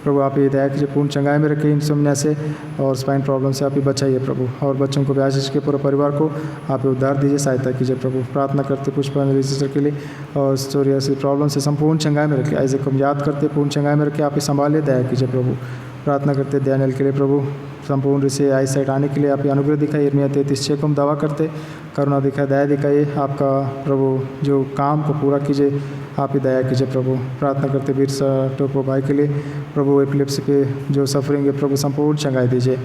प्रभु, आप ही दया कीजिए, पूर्ण चंगाई में रखिए, इंसोम्निया से और स्पाइन प्रॉब्लम से आप ही बचाइए प्रभु। और बच्चों को भी आशीष के पूरे परिवार को आप ही उद्धार दीजिए, सहायता कीजिए प्रभु। प्रार्थना करते पुष्पांजलि सिस्टर के लिए, और सोरियासिस प्रॉब्लम से संपूर्ण चंगाई में रखिए। आइजैक को हम याद करते, पूर्ण चंगाई में रखिए, आप ही संभालिए, दया कीजिए प्रभु। प्रार्थना करते डैनियल के लिए प्रभु, संपूर्ण से आई साइड आने के लिए आप ही अनुग्रह दिखाइए। यिर्मयाह 33:6 को हम दावा करते, करुणा दिखाए, दया दिखाइए, आपका प्रभु जो काम को पूरा कीजिए, आप ही दया कीजिए प्रभु। प्रार्थना करते बिरसा टोपो भाई के लिए प्रभु, एपिलेप्सी के जो सफरिंग है प्रभु, संपूर्ण चंगाई दीजिए।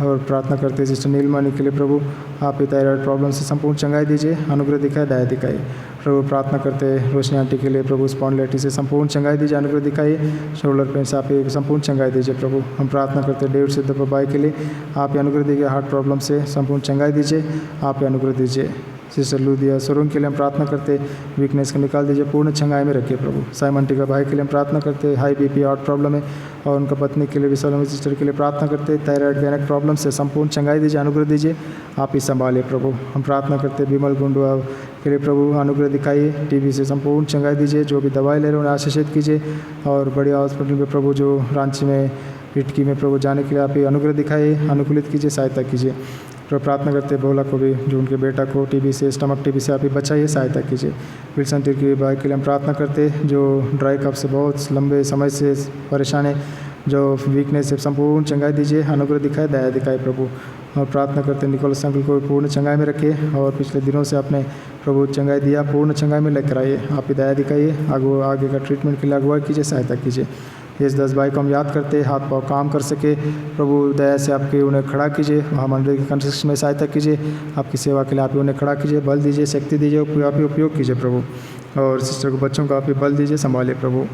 और प्रार्थना करते सिस्टर नीलमणि के लिए प्रभु, आप ही थायराइड प्रॉब्लम से संपूर्ण चंगाई दीजिए, अनुग्रह दिखाए, दया दिखाइए प्रभु। प्रार्थना करते रोशनी आंटी के लिए प्रभु, स्पॉन्डिलाइटिस से संपूर्ण चंगाई दीजिए, अनुग्रह दिखाइए। शोल्डर पेन से आप ही संपूर्ण चंगाई दीजिए प्रभु। हम प्रार्थना करते डेविड सिद्धप्पा भाई के लिए, आप ही अनुग्रह दीजिए, हार्ट प्रॉब्लम से संपूर्ण चंगाई दीजिए, आप ही अनुग्रह दीजिए। सिस्टर लुदिया सुरुंग के लिए हम प्रार्थना करते, वीकनेस को निकाल दीजिए, पूर्ण चंगाई में रखिए प्रभु। साइमन टीका भाई के लिए हम प्रार्थना करते, हाई बीपी हार्ट प्रॉब्लम है, और उनका पत्नी के लिए भी, सलोमी सिस्टर के लिए प्रार्थना करते, थायराइड गैनक प्रॉब्लम से संपूर्ण चंगाई दीजिए, अनुग्रह दीजिए, आप ही संभालिए प्रभु। हम प्रार्थना करते बिमल गुंडुआ के लिए प्रभु, अनुग्रह दिखाइए, टीबी से संपूर्ण चंगाई दीजिए, जो भी दवाई ले रहे हैं उन्हें आशीषित कीजिए। और बढ़िया हॉस्पिटल में प्रभु, जो रांची में इटकी में प्रभु जाने के लिए आप ही अनुग्रह दिखाइए, अनुकूलित कीजिए, सहायता कीजिए। तो प्रार्थना करते भोला को भी, जो उनके बेटा को टीबी से, स्टमक टीबी से आप ही बचाइए, सहायता कीजिए। विल्सन टिर्की भाई के लिए हम प्रार्थना करते, जो ड्राई कफ से बहुत लंबे समय से परेशान है जो वीकनेस है संपूर्ण चंगाई दीजिए, अनुग्रह दिखाए, दया दिखाए प्रभु। और प्रार्थना करते हैं निकोलस अंकल को पूर्ण चंगाई में रखिए, और पिछले दिनों से आपने प्रभु चंगाई दिया, पूर्ण चंगाई में लेकर आइए, आप ही दया दिखाइए, आगे का ट्रीटमेंट के लिए अगुवाई कीजिए, सहायता कीजिए। इस 10 भाई को हम याद करते, हाथ पाँव काम कर सके प्रभु, दया से आपके उन्हें खड़ा कीजिए, महामंडल की कंस्ट्रक्शन में सहायता कीजिए, आपकी सेवा के लिए आप ही उन्हें खड़ा कीजिए, बल दीजिए, शक्ति दीजिए, आप ही उपयोग कीजिए प्रभु। और सिस्टर को, बच्चों को आप ही बल दीजिए, संभालिए प्रभु।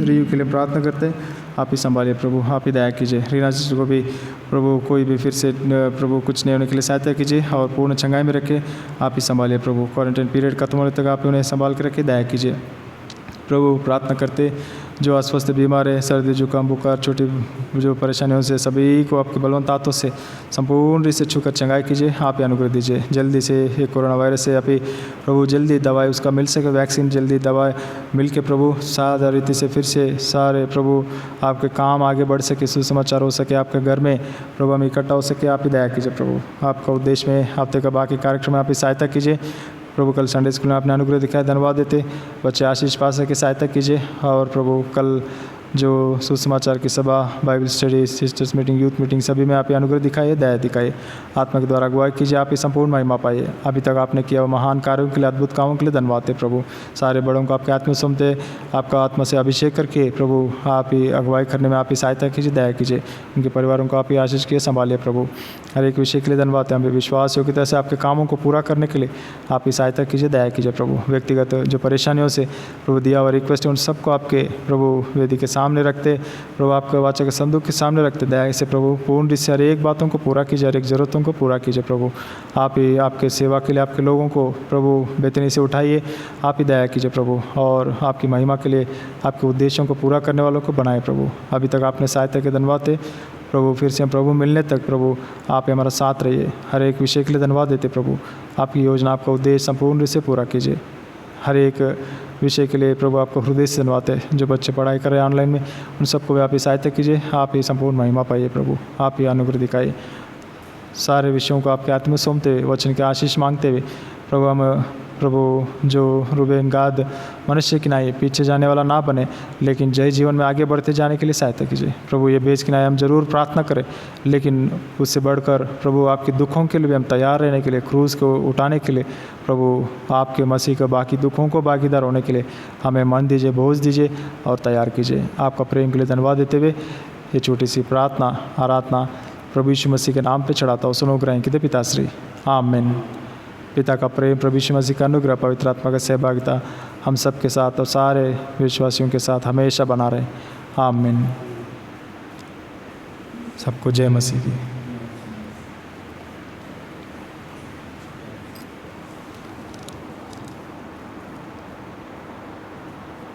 रियू के लिए प्रार्थना करते हैं, आप ही संभालिए प्रभु, आप ही दया कीजिए। रीना सिस्टर को भी प्रभु कोई भी फिर से प्रभु कुछ नहीं होने के लिए सहायता कीजिए, और पूर्ण चंगाई में रखे, आप ही संभालिए प्रभु। क्वारंटाइन पीरियड खत्म होने तक आप उन्हें संभाल के रखे, दया कीजिए प्रभु। प्रार्थना करते जो अस्वस्थ बीमार है, सर्दी जुकाम बुखार छोटी जो परेशानियों से, सभी को आपके बलवंत हाथों से संपूर्ण रीत से छूकर चंगाई कीजिए, आप ही अनुग्रह दीजिए। जल्दी से ये कोरोना वायरस से आप ही प्रभु जल्दी दवाई उसका मिल सके, वैक्सीन जल्दी दवाई मिल के प्रभु सादा रीति से फिर से सारे प्रभु आपके काम आगे बढ़ सके, सुसमाचार हो सके, आपके घर में प्रभु हम इकट्ठा हो सके, आप ही दया कीजिए प्रभु। आपका उद्देश्य में हफ्ते का बाकी कार्यक्रम में आप ही सहायता कीजिए प्रभु। कल संडे स्कूल में आपने अनुग्रह दिखाया, धन्यवाद देते, बच्चे आशीष पा सके, सहायता कीजिए। और प्रभु कल जो सुसमाचार की सभा, Bible study, sisters meeting, youth meeting, सभी में आप ही अनुग्रह दिखाइए, दया दिखाइए, आत्मा के द्वारा अगुवाई कीजिए, आप ही संपूर्ण महिमा पाइए। अभी तक आपने किया महान कार्यों के लिए, अद्भुत कामों के लिए धन्यवाद है प्रभु। सारे बड़ों को आपके आत्मा सुनते, आपका आत्मा से अभिषेक करके प्रभु आप ही अगुवाई करने में आप ही सहायता कीजिए, दया कीजिए। उनके परिवारों को आप ही आशीष किए, संभालिए प्रभु। हर एक विषय के लिए धन्यवाद है, हमें विश्वास योग्यता से आपके कामों को पूरा करने के लिए आप ही सहायता कीजिए, दया कीजिए प्रभु। व्यक्तिगत जो परेशानियों से प्रभु दिया हुआ रिक्वेस्ट है, उन सबको आपके प्रभु वेदी के सामने रखते प्रभु, आपके वाचा के संदूक के सामने रखते, दया से प्रभु पूर्ण रीत से हर एक बातों को पूरा कीजिए, हर एक ज़रूरतों को पूरा कीजिए प्रभु। आप ही आपके सेवा के लिए आपके लोगों को प्रभु बेतनी से उठाइए, आप ही दया कीजिए प्रभु, और आपकी महिमा के लिए आपके उद्देश्यों को पूरा करने वालों को बनाए प्रभु। अभी तक आपने सहायता के धन्यवाद थे प्रभु, फिर से हम प्रभु मिलने तक प्रभु आप हमारा साथ रहिए। हर एक विषय के लिए धन्यवाद देते प्रभु, आपकी योजना, आपका उद्देश्य संपूर्ण रूप से पूरा कीजिए। हर एक विषय के लिए प्रभु आपको हृदय से धन्यवाद है। जो बच्चे पढ़ाई कर रहे हैं ऑनलाइन में, उन सबको भी आप ही सहायता कीजिए, आप ही संपूर्ण महिमा पाइए प्रभु, आप ही अनुग्रह दिखाइए। सारे विषयों को आपके हाथ में सौंपते हुए, वचन के आशीष मांगते हुए प्रभु हम प्रभु जो रूबेन गाद मनुष्य की नाई पीछे जाने वाला ना बने, लेकिन जय जीवन में आगे बढ़ते जाने के लिए सहायता कीजिए प्रभु। ये बेच की नाई हम जरूर प्रार्थना करें, लेकिन उससे बढ़कर प्रभु आपके दुखों के लिए भी हम तैयार रहने के लिए, क्रूज़ को उठाने के लिए प्रभु, आपके मसीह के बाकी दुखों को भागीदार होने के लिए हमें मन दीजिए, बोझ दीजिए और तैयार कीजिए। आपका प्रेम के लिए धन्यवाद देते हुए ये छोटी सी प्रार्थना आराधना प्रभु यीशु मसीह के नाम पे चढ़ाता हूँ, सुनो ग्रहण कीजिए पिताश्री, आमीन। पिता का प्रेम, प्रभु यीशु मसीह का अनुग्रह, पवित्र आत्मा का सहभागिता हम सब के साथ और सारे विश्वासियों के साथ हमेशा बना रहे, आमीन। सबको जय मसीह की।